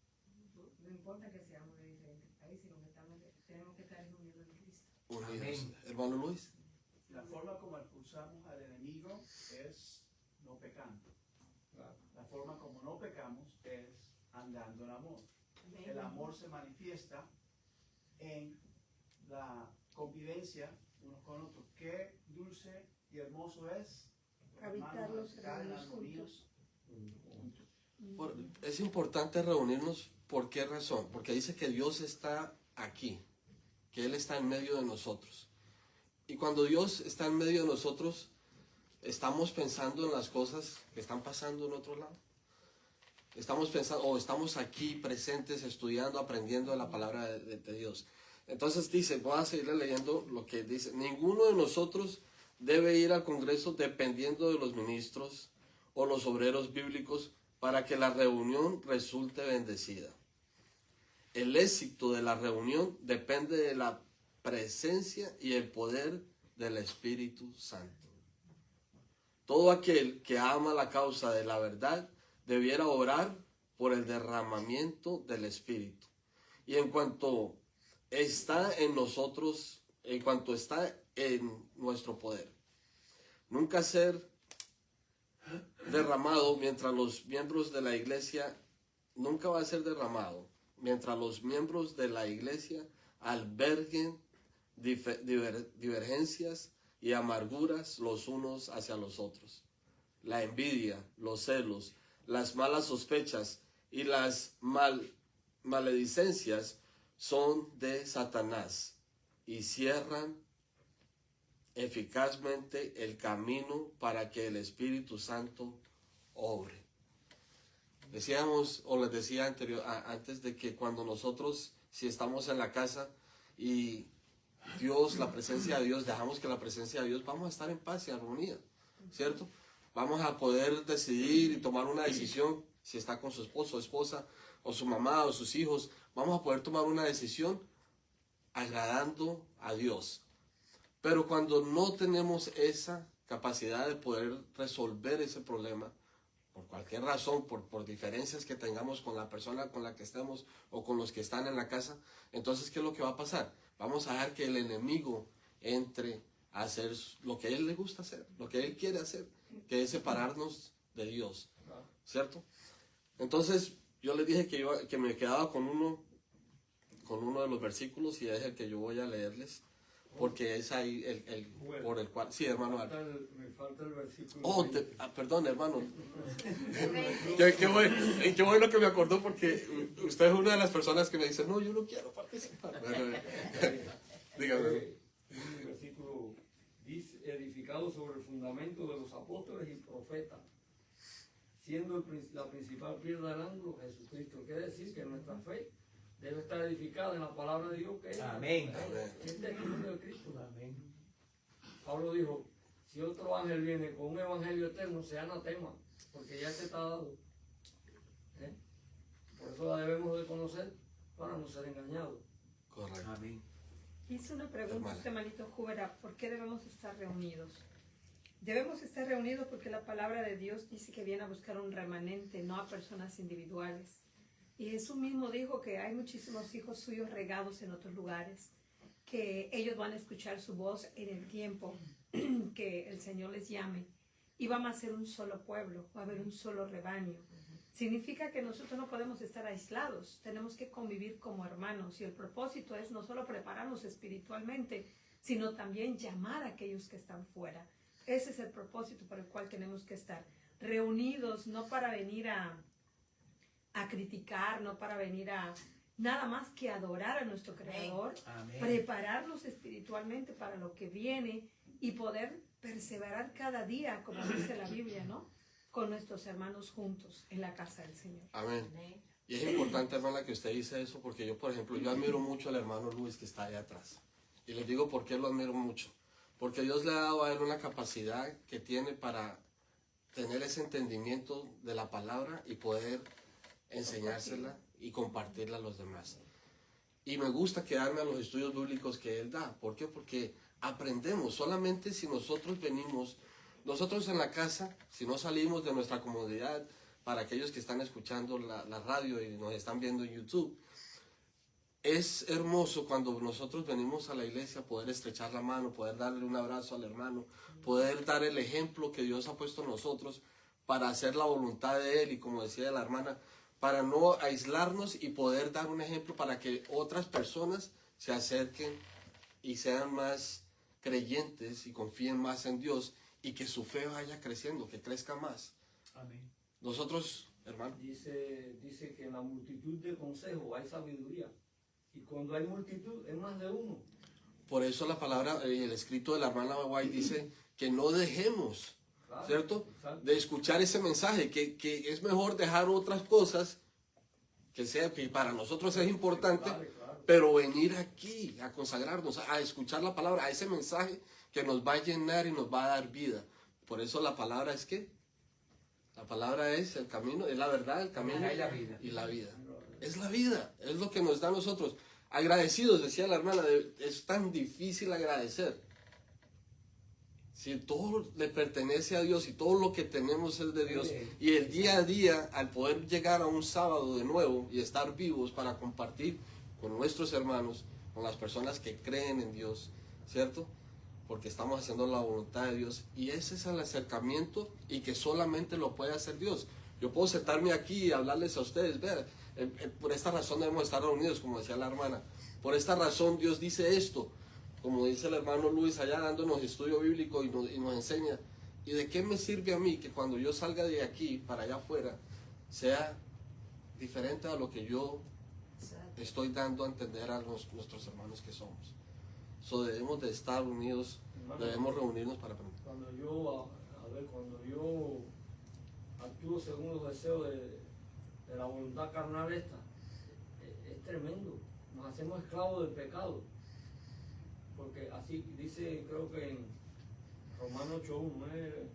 no importa que seamos de diferentes países, sino que tenemos que estar unidos en Cristo. Unidos. Amén. Hermano Luis. La forma como expulsamos al enemigo es no pecando. La forma como no pecamos es andando en amor. El amor se manifiesta en la convivencia unos con otros. Qué dulce y hermoso es Habitar los estar en hermanos armonía juntos. juntos. Es importante reunirnos. ¿Por qué razón? Porque dice que Dios está aquí, que Él está en medio de nosotros. Y cuando Dios está en medio de nosotros, estamos pensando en las cosas que están pasando en otro lado. Estamos pensando, o estamos aquí presentes, estudiando, aprendiendo de la palabra de Dios. Entonces dice, voy a seguir leyendo lo que dice. Ninguno de nosotros debe ir al Congreso dependiendo de los ministros o los obreros bíblicos para que la reunión resulte bendecida. El éxito de la reunión depende de la presencia y el poder del Espíritu Santo. Todo aquel que ama la causa de la verdad debiera orar por el derramamiento del Espíritu. Y en cuanto está en nosotros, en cuanto está en nuestro poder, nunca ser derramado mientras los miembros de la iglesia, nunca va a ser derramado mientras los miembros de la iglesia alberguen divergencias y amarguras los unos hacia los otros. La envidia, los celos, las malas sospechas y las maledicencias son de Satanás y cierran eficazmente el camino para que el Espíritu Santo obre. Decíamos, o les decía antes de que cuando nosotros, si estamos en la casa y Dios, la presencia de Dios, dejamos que la presencia de Dios, vamos a estar en paz y armonía, ¿cierto? Vamos a poder decidir y tomar una decisión, si está con su esposo o esposa, o su mamá o sus hijos, vamos a poder tomar una decisión agradando a Dios. Pero cuando no tenemos esa capacidad de poder resolver ese problema, por cualquier razón, por diferencias que tengamos con la persona con la que estemos o con los que están en la casa, entonces, ¿qué es lo que va a pasar? Vamos a dejar que el enemigo entre a hacer lo que a él le gusta hacer, lo que él quiere hacer, que es separarnos de Dios, ¿cierto? Entonces, yo les dije que me quedaba con uno de los versículos y es el que yo voy a leerles, porque es ahí por el cual... Sí, hermano. Me falta el versículo. Oh, perdón, hermano. Qué bueno que me acordó, porque usted es una de las personas que me dice, no, yo no quiero participar. Dígame. El versículo dice, edificado sobre el fundamento de los apóstoles y profetas, siendo la principal piedra del ángulo Jesucristo. Quiere decir que nuestra fe debe estar edificada en la palabra de Dios, que es Amén. el testimonio de Cristo. Amén. Pablo dijo, si otro ángel viene con un evangelio eterno, sea anatema, porque ya te está dado. Por eso la debemos de conocer para no ser engañados. Correcto. Amén. Hice una pregunta, Hermana. usted, hermanito Júbera, ¿por qué debemos estar reunidos? Debemos estar reunidos porque la palabra de Dios dice que viene a buscar un remanente, no a personas individuales. Y Jesús mismo dijo que hay muchísimos hijos suyos regados en otros lugares, que ellos van a escuchar su voz en el tiempo que el Señor les llame. Y vamos a ser un solo pueblo, va a haber un solo rebaño. Significa que nosotros no podemos estar aislados, tenemos que convivir como hermanos. Y el propósito es no solo prepararnos espiritualmente, sino también llamar a aquellos que están fuera. Ese es el propósito por el cual tenemos que estar reunidos, no para venir a criticar, no para venir a nada más que adorar a nuestro Creador, Amén. prepararnos espiritualmente para lo que viene y poder perseverar cada día, como dice la Biblia, ¿no? Con nuestros hermanos juntos en la casa del Señor. Amén. Y es importante, hermana, que usted dice eso, porque yo, por ejemplo, yo admiro mucho al hermano Luis que está allá atrás. Y les digo por qué lo admiro mucho. Porque Dios le ha dado a él una capacidad que tiene para tener ese entendimiento de la palabra y poder enseñársela y compartirla a los demás. Y me gusta quedarme a los estudios bíblicos que él da. ¿Por qué? Porque aprendemos. Solamente si nosotros venimos, nosotros en la casa, si no salimos de nuestra comodidad, para aquellos que están escuchando la radio y nos están viendo en YouTube, es hermoso cuando nosotros venimos a la iglesia poder estrechar la mano, poder darle un abrazo al hermano, poder dar el ejemplo que Dios ha puesto en nosotros para hacer la voluntad de Él y, como decía la hermana, para no aislarnos y poder dar un ejemplo para que otras personas se acerquen y sean más creyentes y confíen más en Dios y que su fe vaya creciendo, que crezca más. Amén. Nosotros, hermano, Dice que en la multitud de consejos hay sabiduría. Y cuando hay multitud, es más de uno. por eso la palabra, el escrito de la hermana White dice que no dejemos, Claro, ¿cierto?, exacto. de escuchar ese mensaje, que es mejor dejar otras cosas que para nosotros es importante, Claro, claro. pero venir aquí a consagrarnos, a escuchar la palabra, a ese mensaje que nos va a llenar y nos va a dar vida. Por eso la palabra es ¿qué? La palabra es el camino, es la verdad, el camino Y la vida. y la vida. Es la vida, es lo que nos da a nosotros. Agradecidos, decía la hermana, es tan difícil agradecer. Si todo le pertenece a Dios y todo lo que tenemos es de Dios, y el día a día, al poder llegar a un sábado de nuevo y estar vivos para compartir con nuestros hermanos, con las personas que creen en Dios, ¿cierto? Porque estamos haciendo la voluntad de Dios, y ese es el acercamiento y que solamente lo puede hacer Dios. Yo puedo sentarme aquí y hablarles a ustedes, vean, por esta razón debemos estar reunidos, como decía la hermana, por esta razón Dios dice esto, como dice el hermano Luis allá dándonos estudio bíblico y nos enseña. ¿Y de qué me sirve a mí que cuando yo salga de aquí para allá afuera sea diferente a lo que yo estoy dando a entender a nuestros hermanos que somos? Debemos de estar unidos, Hermano, debemos reunirnos para aprender. Cuando yo actúo según los deseos de la voluntad carnal esta, es tremendo. Nos hacemos esclavos del pecado. Porque así dice, creo que en Romanos 8:1,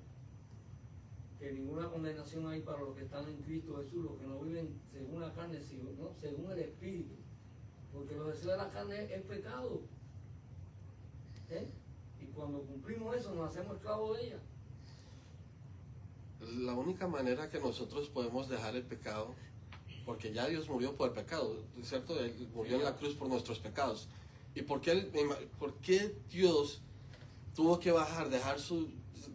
que ninguna condenación hay para los que están en Cristo Jesús, los que no viven según la carne, sino según el Espíritu. Porque los deseos de la carne es pecado. Y cuando cumplimos eso, nos hacemos esclavos de ella. La única manera que nosotros podemos dejar el pecado, porque ya Dios murió por el pecado, ¿cierto? Él murió en la cruz por nuestros pecados. ¿Y por qué Dios tuvo que dejar su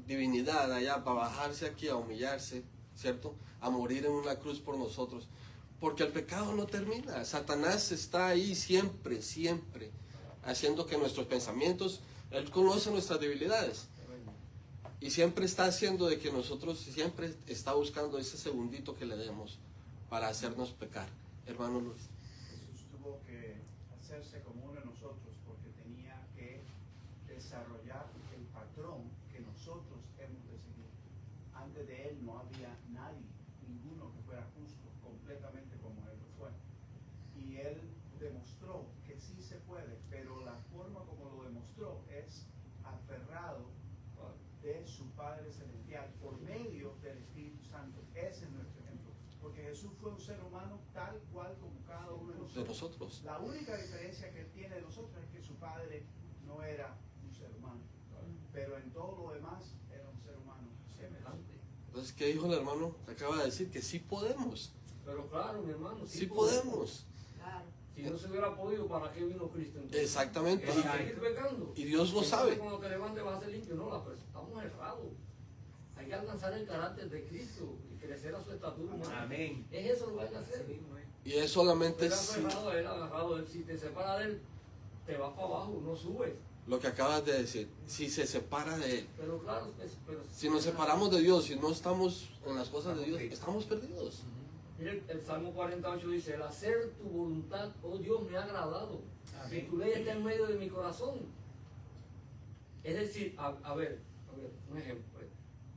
divinidad allá para bajarse aquí a humillarse, ¿cierto? A morir en una cruz por nosotros? Porque el pecado no termina. Satanás está ahí siempre, siempre, haciendo que nuestros pensamientos, él conoce nuestras debilidades. Y siempre está haciendo de que nosotros, siempre está buscando ese segundito que le demos para hacernos pecar. Hermano Luis. Jesús tuvo que hacerse como uno de nosotros porque tenía que desarrollar el patrón que nosotros hemos de seguir. Antes de él no había nadie, ninguno que fuera justo, completamente como él lo fue. Y él demostró que sí se puede, pero la forma como lo demostró es aferrado de su Padre Celestial por medio del Espíritu Santo. Ese es nuestro ejemplo. Porque Jesús fue un ser humano tal cual como cada uno de nosotros. De nosotros. La única diferencia que él tiene de nosotros es que su padre no era un ser humano, pero en todo lo demás era un ser humano semejante. Entonces, ¿qué dijo el hermano? Acaba de decir que sí podemos. Pero claro, mi hermano, Sí podemos. Claro. Si no se hubiera podido, ¿para qué vino Cristo entonces? Exactamente. Para seguir pecando. Y Dios lo sabe. Cuando te levantes vas a ser limpio. No, estamos errados. Hay que alcanzar el carácter de Cristo y crecer a su estatura humana. Amén. Es eso lo que hay que hacer. Y es solamente Estás si, aferrado a él, agarrado a él. Si te separas de él, te vas para abajo, no subes. lo que acabas de decir, si se separa de Él. Pero claro, Si nos separamos de Dios, si no estamos en las cosas de Dios, estamos perdidos. Mire, el Salmo 48 dice, el hacer tu voluntad, oh Dios, me ha agradado. Y tu ley está en medio de mi corazón. Es decir, a ver, un ejemplo.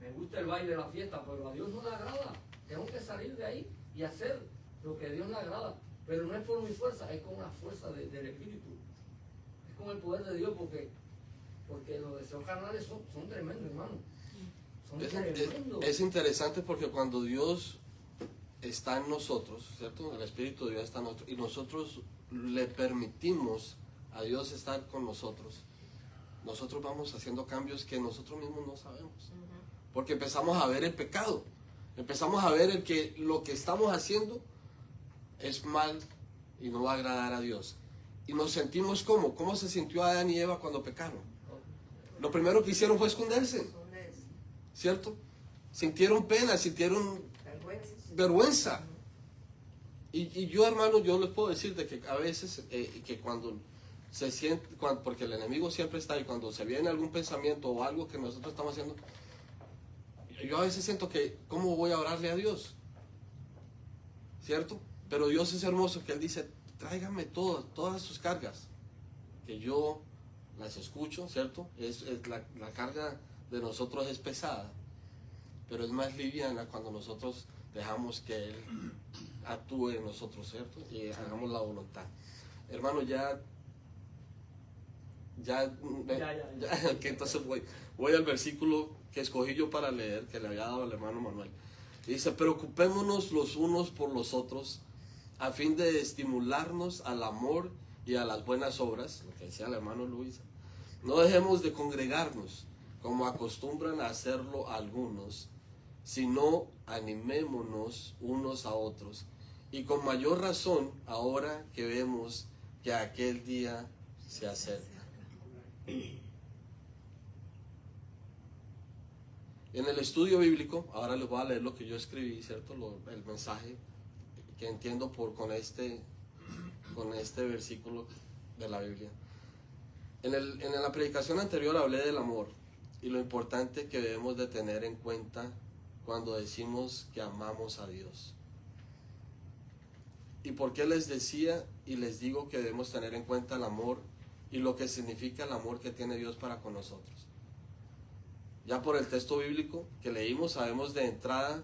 Me gusta el baile, la fiesta, pero a Dios no le agrada. Tengo que salir de ahí y hacer lo que a Dios le agrada. Pero no es por mi fuerza, es con la fuerza del Espíritu. Es con el poder de Dios, porque los deseos carnales son tremendos, hermano. Son tremendos. Es interesante porque cuando Dios está en nosotros, ¿cierto? El Espíritu de Dios está en nosotros y nosotros le permitimos a Dios estar con nosotros. Nosotros vamos haciendo cambios que nosotros mismos no sabemos. Porque empezamos a ver el pecado. Empezamos a ver que lo que estamos haciendo es mal y no va a agradar a Dios. Y nos sentimos como, ¿cómo se sintió Adán y Eva cuando pecaron? Lo primero que hicieron fue esconderse, ¿cierto? Sintieron pena, sintieron vergüenza. Y yo, hermano, yo les puedo decir de que a veces, que cuando se siente, porque el enemigo siempre está ahí, cuando se viene algún pensamiento o algo que nosotros estamos haciendo, yo a veces siento que, ¿cómo voy a orarle a Dios? ¿Cierto? Pero Dios es hermoso, que Él dice, tráigame todas sus cargas, que yo las escucho, ¿cierto? La carga de nosotros es pesada, pero es más liviana cuando nosotros dejamos que Él actúe en nosotros, ¿cierto? Y hagamos la voluntad. Hermano, que entonces voy al versículo que escogí yo para leer, que le había dado al hermano Manuel. Y dice, preocupémonos los unos por los otros, a fin de estimularnos al amor y a las buenas obras, lo que decía el hermano Luis. No dejemos de congregarnos, como acostumbran a hacerlo algunos, sino animémonos unos a otros, y con mayor razón ahora que vemos que aquel día se acerca. En el estudio bíblico, ahora les voy a leer lo que yo escribí, ¿cierto? El mensaje que entiendo con este versículo de la Biblia. En la predicación anterior hablé del amor y lo importante que debemos de tener en cuenta cuando decimos que amamos a Dios. ¿Y por qué les decía y les digo que debemos tener en cuenta el amor y lo que significa el amor que tiene Dios para con nosotros? Ya por el texto bíblico que leímos sabemos de entrada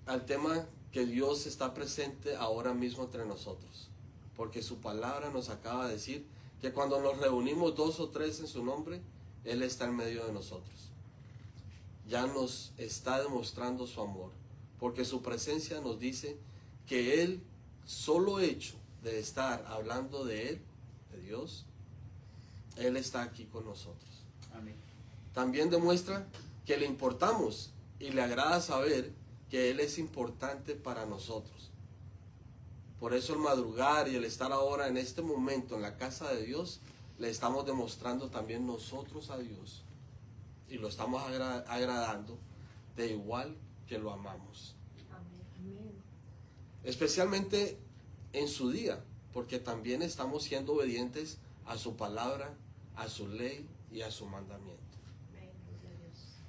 al tema que Dios está presente ahora mismo entre nosotros, porque su palabra nos acaba de decir que cuando nos reunimos 2 o 3 en su nombre, Él está en medio de nosotros. Ya nos está demostrando su amor, porque su presencia nos dice que Él, solo hecho de estar hablando de Él, de Dios, Él está aquí con nosotros. Amén. También demuestra que le importamos y le agrada saber que Él es importante para nosotros. Por eso el madrugar y el estar ahora en este momento en la casa de Dios, le estamos demostrando también nosotros a Dios y lo estamos agradando de igual que lo amamos. Amén. Especialmente en su día, porque también estamos siendo obedientes a su palabra, a su ley y a su mandamiento.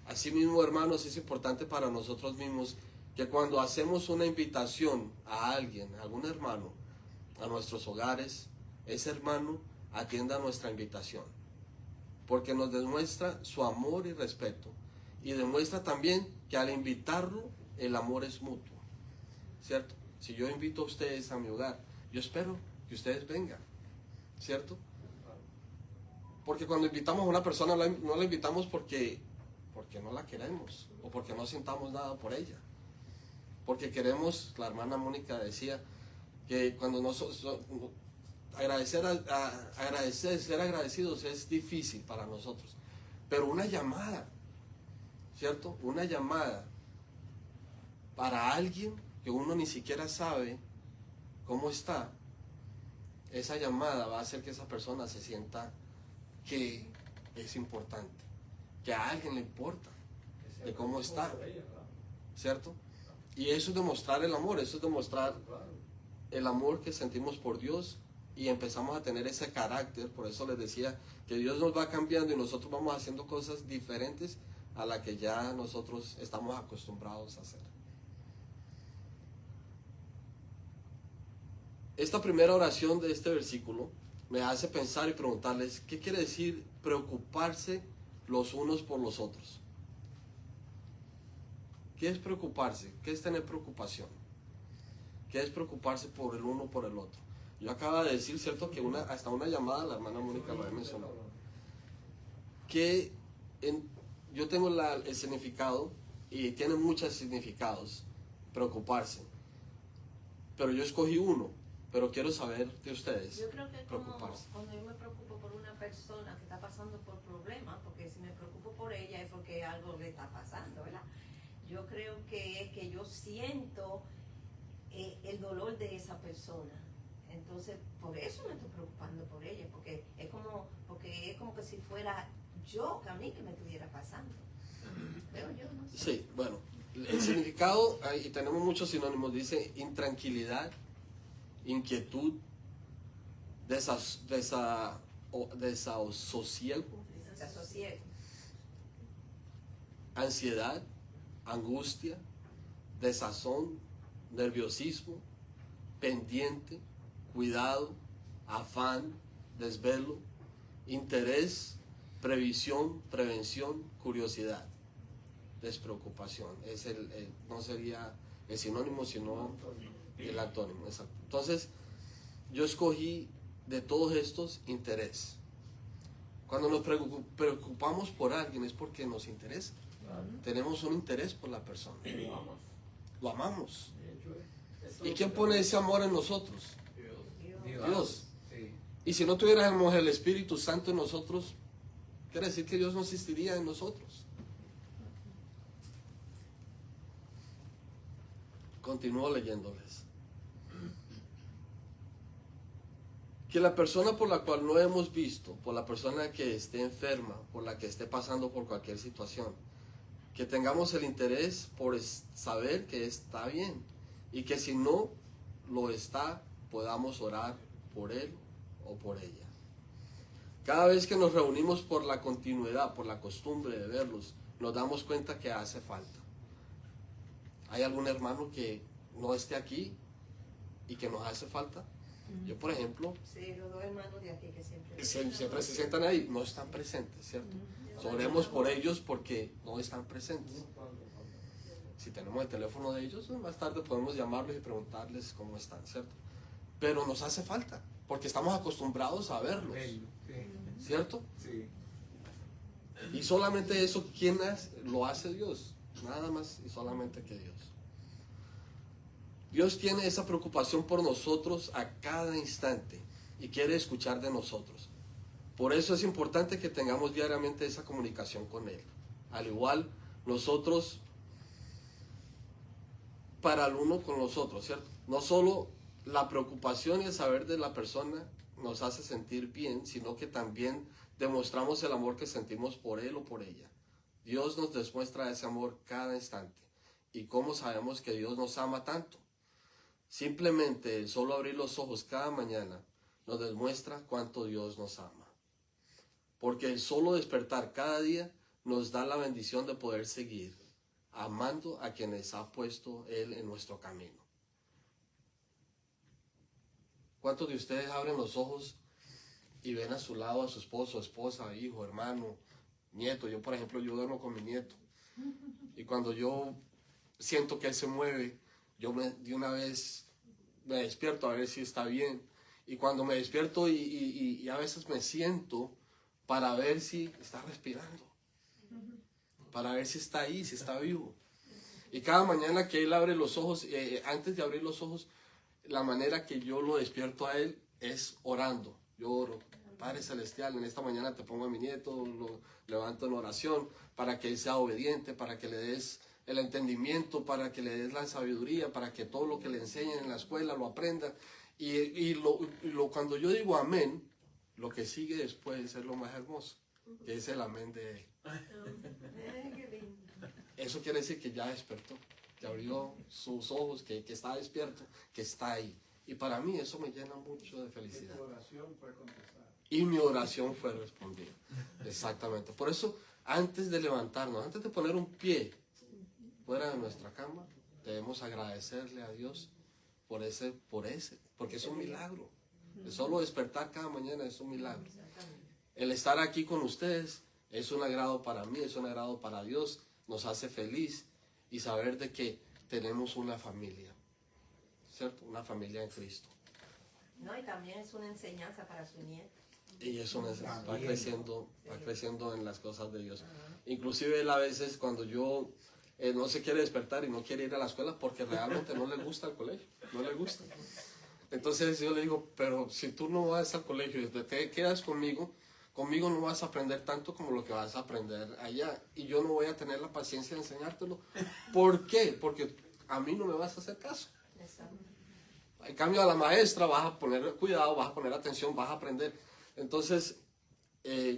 Asimismo, hermanos, es importante para nosotros mismos que cuando hacemos una invitación a alguien, a algún hermano, a nuestros hogares, ese hermano atienda nuestra invitación, porque nos demuestra su amor y respeto, y demuestra también que al invitarlo, el amor es mutuo, ¿cierto? Si yo invito a ustedes a mi hogar, yo espero que ustedes vengan, ¿cierto? Porque cuando invitamos a una persona, no la invitamos porque no la queremos, o porque no sintamos nada por ella. porque queremos, la hermana Mónica decía, que cuando nosotros agradecer, ser agradecidos es difícil para nosotros, pero una llamada, ¿cierto? Una llamada para alguien que uno ni siquiera sabe cómo está, esa llamada va a hacer que esa persona se sienta que es importante, que a alguien le importa de cómo está, ¿cierto? Y eso es demostrar el amor, eso es demostrar el amor que sentimos por Dios, y empezamos a tener ese carácter. Por eso les decía que Dios nos va cambiando y nosotros vamos haciendo cosas diferentes a la que ya nosotros estamos acostumbrados a hacer. Esta primera oración de este versículo me hace pensar y preguntarles, ¿qué quiere decir preocuparse los unos por los otros? ¿Qué es preocuparse? ¿Qué es tener preocupación? ¿Qué es preocuparse por el uno por el otro? Yo acabo de decir, ¿cierto? Que hasta una llamada, la hermana Mónica lo había mencionado, que yo tengo el significado, y tiene muchos significados, preocuparse, pero yo escogí uno, pero quiero saber de ustedes. Yo creo que es como preocuparse. cuando yo me preocupo por una persona que está pasando por problemas, porque si me preocupo por ella es porque algo le está pasando, ¿verdad? Yo creo que es que yo siento el dolor de esa persona. Entonces, por eso me estoy preocupando por ella, porque es como que si fuera yo, que a mí que me estuviera pasando. Creo yo, no sé. Sí, bueno, el significado, y tenemos muchos sinónimos, dice intranquilidad, inquietud, desasosiego, Desasosiego. ansiedad, angustia, desazón, nerviosismo, pendiente, cuidado, afán, desvelo, interés, previsión, prevención, curiosidad, despreocupación. Es no sería el sinónimo, sino el antónimo. Exacto. Entonces, yo escogí de todos estos interés. Cuando nos preocupamos por alguien es porque nos interesa. Tenemos un interés por la persona. Lo amamos. ¿Y quién pone ese amor en nosotros? Dios. Sí. Y si no tuviéramos el Espíritu Santo en nosotros, quiere decir que Dios no existiría en nosotros. Continúo leyéndoles. Que la persona por la cual no hemos visto, por la persona que esté enferma, por la que esté pasando por cualquier situación, que tengamos el interés por saber que está bien, y que si no lo está, podamos orar por él o por ella. Cada vez que nos reunimos por la continuidad, por la costumbre de verlos, nos damos cuenta que hace falta. ¿Hay algún hermano que no esté aquí y que nos hace falta? Yo, por ejemplo, Sí, los dos hermanos de aquí que siempre se sientan ahí, no están presentes, ¿cierto? Oremos por ellos porque no están presentes. Si tenemos el teléfono de ellos, más tarde podemos llamarlos y preguntarles cómo están, ¿cierto? Pero nos hace falta, porque estamos acostumbrados a verlos, ¿cierto? Sí. Y solamente eso, ¿quién lo hace? Dios. Nada más y solamente que Dios. Dios tiene esa preocupación por nosotros a cada instante y quiere escuchar de nosotros. Por eso es importante que tengamos diariamente esa comunicación con Él. Al igual, nosotros para el uno con los otros, ¿cierto? No solo la preocupación y el saber de la persona nos hace sentir bien, sino que también demostramos el amor que sentimos por él o por ella. Dios nos demuestra ese amor cada instante. ¿Y cómo sabemos que Dios nos ama tanto? Simplemente el solo abrir los ojos cada mañana nos demuestra cuánto Dios nos ama. Porque el solo despertar cada día nos da la bendición de poder seguir amando a quienes ha puesto Él en nuestro camino. ¿Cuántos de ustedes abren los ojos y ven a su lado a su esposo, esposa, hijo, hermano, nieto? Yo, por ejemplo, yo duermo con mi nieto. Y cuando yo siento que él se mueve, yo de una vez me despierto a ver si está bien. Y cuando me despierto y a veces me siento para ver si está respirando, para ver si está ahí, si está vivo. Y cada mañana que él abre los ojos, antes de abrir los ojos, la manera que yo lo despierto a él es orando. Yo oro, Padre Celestial, en esta mañana te pongo a mi nieto, lo levanto en oración para que él sea obediente, para que le des el entendimiento, para que le des la sabiduría, para que todo lo que le enseñen en la escuela lo aprenda. Cuando yo digo amén, lo que sigue después es lo más hermoso, que es el amén de él. Eso quiere decir que ya despertó, que abrió sus ojos, que está despierto, que está ahí. Y para mí eso me llena mucho de felicidad. Y tu oración fue contestada. Y mi oración fue respondida. Exactamente. Por eso, antes de levantarnos, antes de poner un pie fuera de nuestra cama, debemos agradecerle a Dios porque es un milagro. El solo despertar cada mañana es un milagro. El estar aquí con ustedes es un agrado para mí, es un agrado para Dios, nos hace feliz y saber de que tenemos una familia, ¿cierto? Una familia en Cristo. No, y también es una enseñanza para su nieto. Y eso va creciendo en las cosas de Dios. Inclusive él a veces cuando yo no se quiere despertar y no quiere ir a la escuela porque realmente no le gusta el colegio, no le gusta. Entonces yo le digo, pero si tú no vas al colegio y te quedas conmigo no vas a aprender tanto como lo que vas a aprender allá. Y yo no voy a tener la paciencia de enseñártelo. ¿Por qué? Porque a mí no me vas a hacer caso. En cambio a la maestra vas a poner cuidado, vas a poner atención, vas a aprender. Entonces,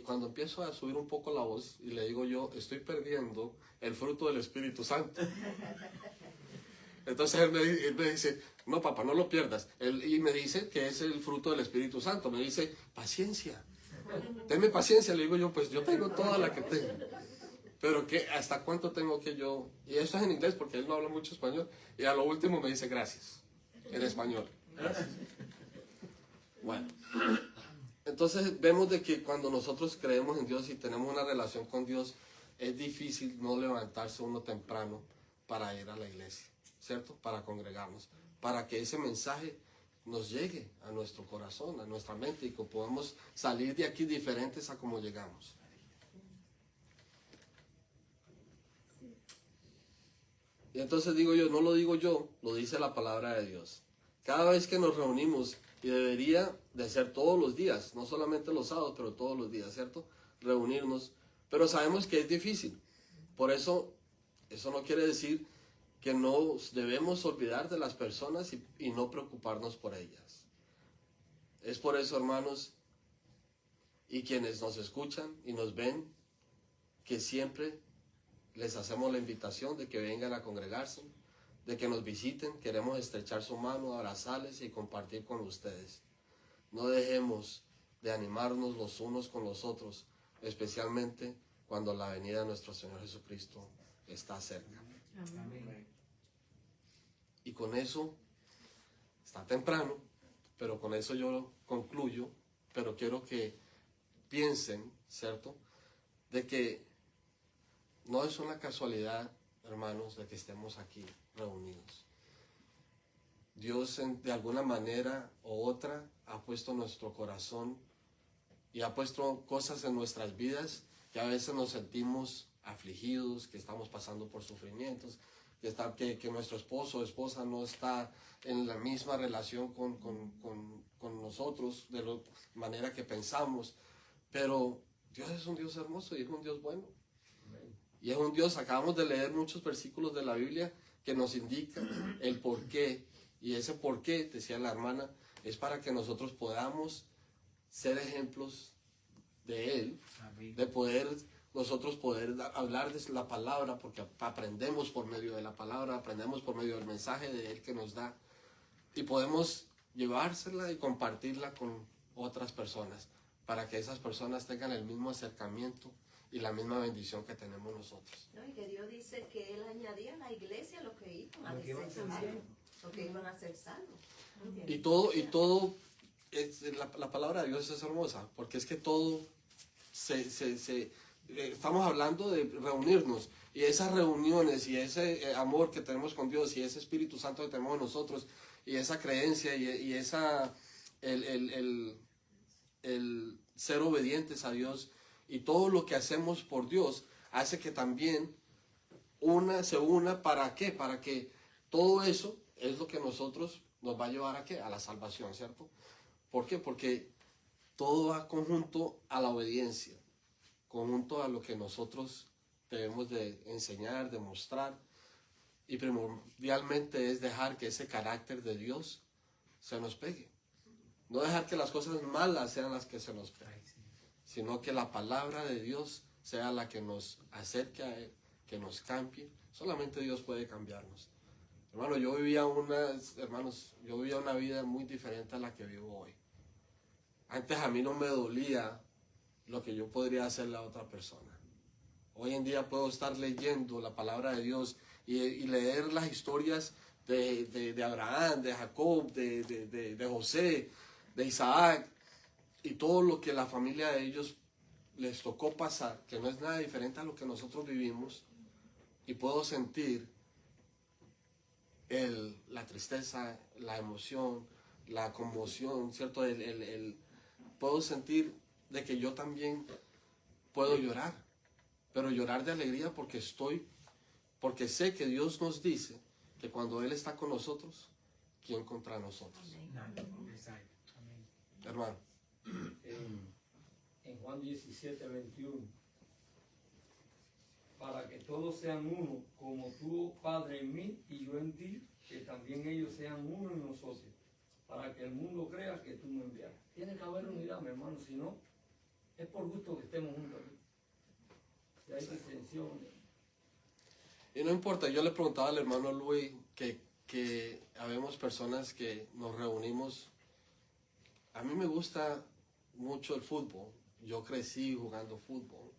cuando empiezo a subir un poco la voz y le digo yo, estoy perdiendo el fruto del Espíritu Santo. Entonces él me dice, no papá, no lo pierdas. Y me dice que es el fruto del Espíritu Santo. Me dice, paciencia. Tenme paciencia. Le digo yo, pues yo tengo toda la que tengo. Pero ¿hasta cuánto tengo que yo? Y esto es en inglés porque él no habla mucho español. Y a lo último me dice gracias. En español. Gracias. Bueno. Entonces vemos de que cuando nosotros creemos en Dios y tenemos una relación con Dios, es difícil no levantarse uno temprano para ir a la iglesia, ¿cierto? Para congregarnos, para que ese mensaje nos llegue a nuestro corazón, a nuestra mente y que podamos salir de aquí diferentes a como llegamos. Y entonces digo yo, no lo digo yo, lo dice la palabra de Dios. Cada vez que nos reunimos, y debería de ser todos los días, no solamente los sábados, pero todos los días, ¿cierto? Reunirnos. Pero sabemos que es difícil. Por eso no quiere decir que nos debemos olvidar de las personas y no preocuparnos por ellas. Es por eso, hermanos, y quienes nos escuchan y nos ven, que siempre les hacemos la invitación de que vengan a congregarse, de que nos visiten. Queremos estrechar su mano, abrazarles y compartir con ustedes. No dejemos de animarnos los unos con los otros, especialmente cuando la venida de nuestro Señor Jesucristo está cerca. Amén. Y con eso, está temprano, pero con eso yo concluyo, pero quiero que piensen, ¿cierto?, de que no es una casualidad, hermanos, de que estemos aquí reunidos. Dios de alguna manera u otra ha puesto en nuestro corazón y ha puesto cosas en nuestras vidas que a veces nos sentimos afligidos, que estamos pasando por sufrimientos, que nuestro esposo o esposa no está en la misma relación con nosotros de la manera que pensamos. Pero Dios es un Dios hermoso y es un Dios bueno. Y es un Dios, acabamos de leer muchos versículos de la Biblia que nos indican el porqué. Y ese porqué, decía la hermana, es para que nosotros podamos ser ejemplos de Él, de nosotros poder hablar de la palabra, porque aprendemos por medio de la palabra, aprendemos por medio del mensaje de Él que nos da. Y podemos llevársela y compartirla con otras personas, para que esas personas tengan el mismo acercamiento y la misma bendición que tenemos nosotros. No, y que Dios dice que Él añadía a la iglesia lo que iban a ser salvos. Lo que iban a ser salvos. Y todo la palabra de Dios es hermosa, porque es que todo estamos hablando de reunirnos, y esas reuniones y ese amor que tenemos con Dios y ese Espíritu Santo que tenemos nosotros y esa creencia y esa el ser obedientes a Dios y todo lo que hacemos por Dios hace que también se una, ¿para qué? Para que todo eso es lo que nosotros nos va a llevar a qué? A la salvación, ¿cierto? ¿Por qué? Porque todo va conjunto a la obediencia, conjunto a lo que nosotros debemos de enseñar, de mostrar, y primordialmente es dejar que ese carácter de Dios se nos pegue. No dejar que las cosas malas sean las que se nos peguen, sino que la palabra de Dios sea la que nos acerque a Él, que nos cambie. Solamente Dios puede cambiarnos. Hermano, yo vivía una vida muy diferente a la que vivo hoy. Antes a mí no me dolía lo que yo podría hacerle a otra persona. Hoy en día puedo estar leyendo la palabra de Dios y leer las historias de Abraham, de Jacob, de José, de Isaac, y todo lo que la familia de ellos les tocó pasar, que no es nada diferente a lo que nosotros vivimos, y puedo sentir la tristeza, la emoción, la conmoción, ¿cierto? Puedo sentir de que yo también puedo llorar, pero llorar de alegría porque sé que Dios nos dice que cuando Él está con nosotros, ¿quién contra nosotros? Hermano. En Juan 17, 21, para que todos sean uno, como tú, Padre, en mí y yo en ti, que también ellos sean uno en nosotros, para que el mundo crea que tú me enviaste. Tiene que haber unidad, mi hermano, si no, es por gusto que estemos juntos aquí. Si hay disensión. Y no importa, yo le preguntaba al hermano Luis que habemos personas que nos reunimos. A mí me gusta mucho el fútbol. Yo crecí jugando fútbol.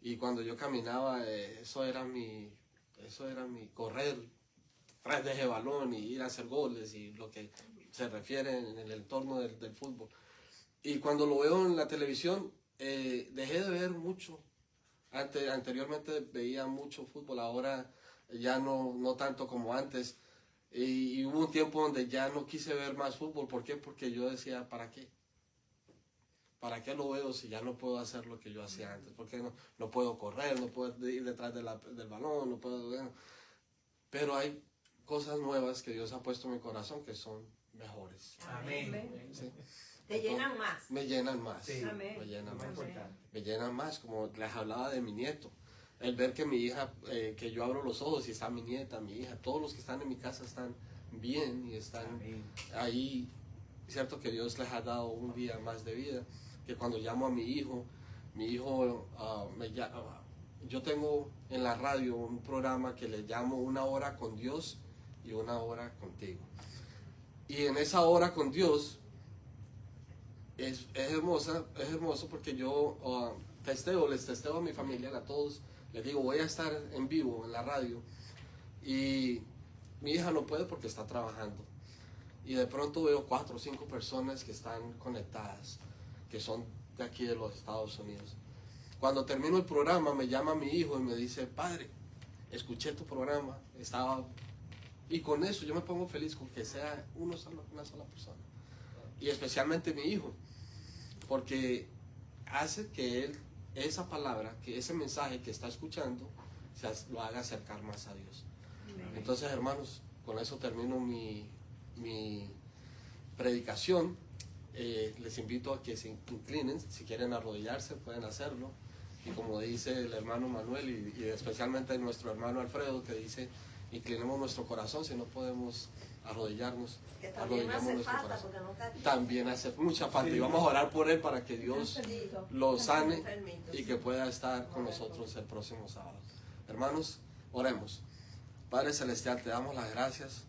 Y cuando yo caminaba, eso era mi correr tras de ese balón y ir a hacer goles y lo que se refiere en el entorno del fútbol. Y cuando lo veo en la televisión, dejé de ver mucho. Anteriormente veía mucho fútbol, ahora ya no tanto como antes. Y hubo un tiempo donde ya no quise ver más fútbol. ¿Por qué? Porque yo decía, ¿para qué? ¿Para qué lo veo si ya no puedo hacer lo que yo hacía antes? ¿Por qué no puedo correr? No puedo ir detrás del balón, no puedo... Bueno. Pero hay cosas nuevas que Dios ha puesto en mi corazón que son mejores. Amén. ¿Sí? Te llenan más. Me llenan más. Sí. Amén. Me llenan más. Importante. Me llenan más, como les hablaba de mi nieto. El ver que mi hija, que yo abro los ojos y está mi nieta, mi hija, todos los que están en mi casa están bien y están ahí. Cierto que Dios les ha dado un día más de vida. Que cuando llamo a mi hijo yo tengo en la radio un programa que le llamo Una Hora con Dios y Una Hora contigo. Y en esa hora con Dios es hermoso porque yo les testeo a mi familia, a todos, les digo, voy a estar en vivo en la radio y mi hija no puede porque está trabajando. Y de pronto veo 4 o 5 personas que están conectadas, que son de aquí de los Estados Unidos. Cuando termino el programa me llama mi hijo y me dice, padre, escuché tu programa, y con eso yo me pongo feliz con que sea una sola persona. Y especialmente mi hijo, porque hace que él, esa palabra, que ese mensaje que está escuchando, lo haga acercar más a Dios. Entonces, hermanos, con eso termino mi predicación. Les invito a que se inclinen, si quieren arrodillarse pueden hacerlo, y como dice el hermano Manuel y especialmente nuestro hermano Alfredo, que dice, inclinemos nuestro corazón, si no podemos arrodillarnos, Que también arrodillamos hace nuestro falta, corazón. porque no está aquí. También hace mucha falta, y vamos a orar por él para que Dios lo sane y que pueda estar con nosotros el próximo sábado. Hermanos, oremos. Padre Celestial, te damos las gracias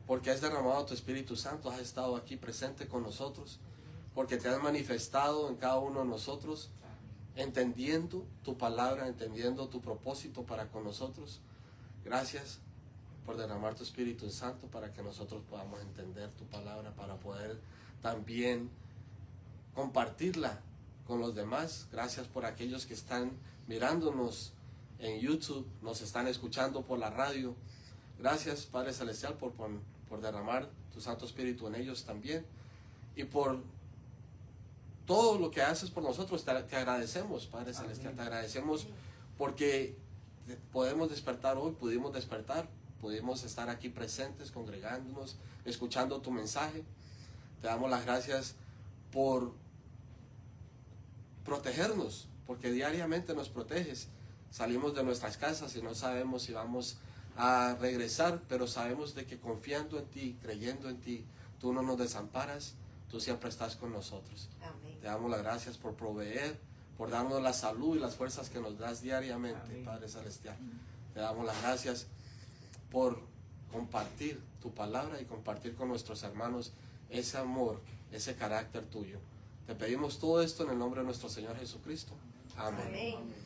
porque has derramado tu Espíritu Santo, has estado aquí presente con nosotros, porque te has manifestado en cada uno de nosotros, entendiendo tu palabra, entendiendo tu propósito para con nosotros. Gracias por derramar tu Espíritu Santo para que nosotros podamos entender tu palabra, para poder también compartirla con los demás. Gracias por aquellos que están mirándonos en YouTube, nos están escuchando por la radio. Gracias, Padre Celestial, por derramar tu Santo Espíritu en ellos también. Y por todo lo que haces por nosotros, te agradecemos, Padre Celestial. Te agradecemos porque podemos despertar hoy, pudimos despertar, pudimos estar aquí presentes, congregándonos, escuchando tu mensaje. Te damos las gracias por protegernos, porque diariamente nos proteges. Salimos de nuestras casas y no sabemos si vamos a regresar, pero sabemos de que confiando en ti, creyendo en ti, tú no nos desamparas, tú siempre estás con nosotros. Amén. Te damos las gracias por proveer, por darnos la salud y las fuerzas que nos das diariamente, Amén. Padre Celestial. Te damos las gracias por compartir tu palabra y compartir con nuestros hermanos ese amor, ese carácter tuyo. Te pedimos todo esto en el nombre de nuestro Señor Jesucristo. Amén. Amén.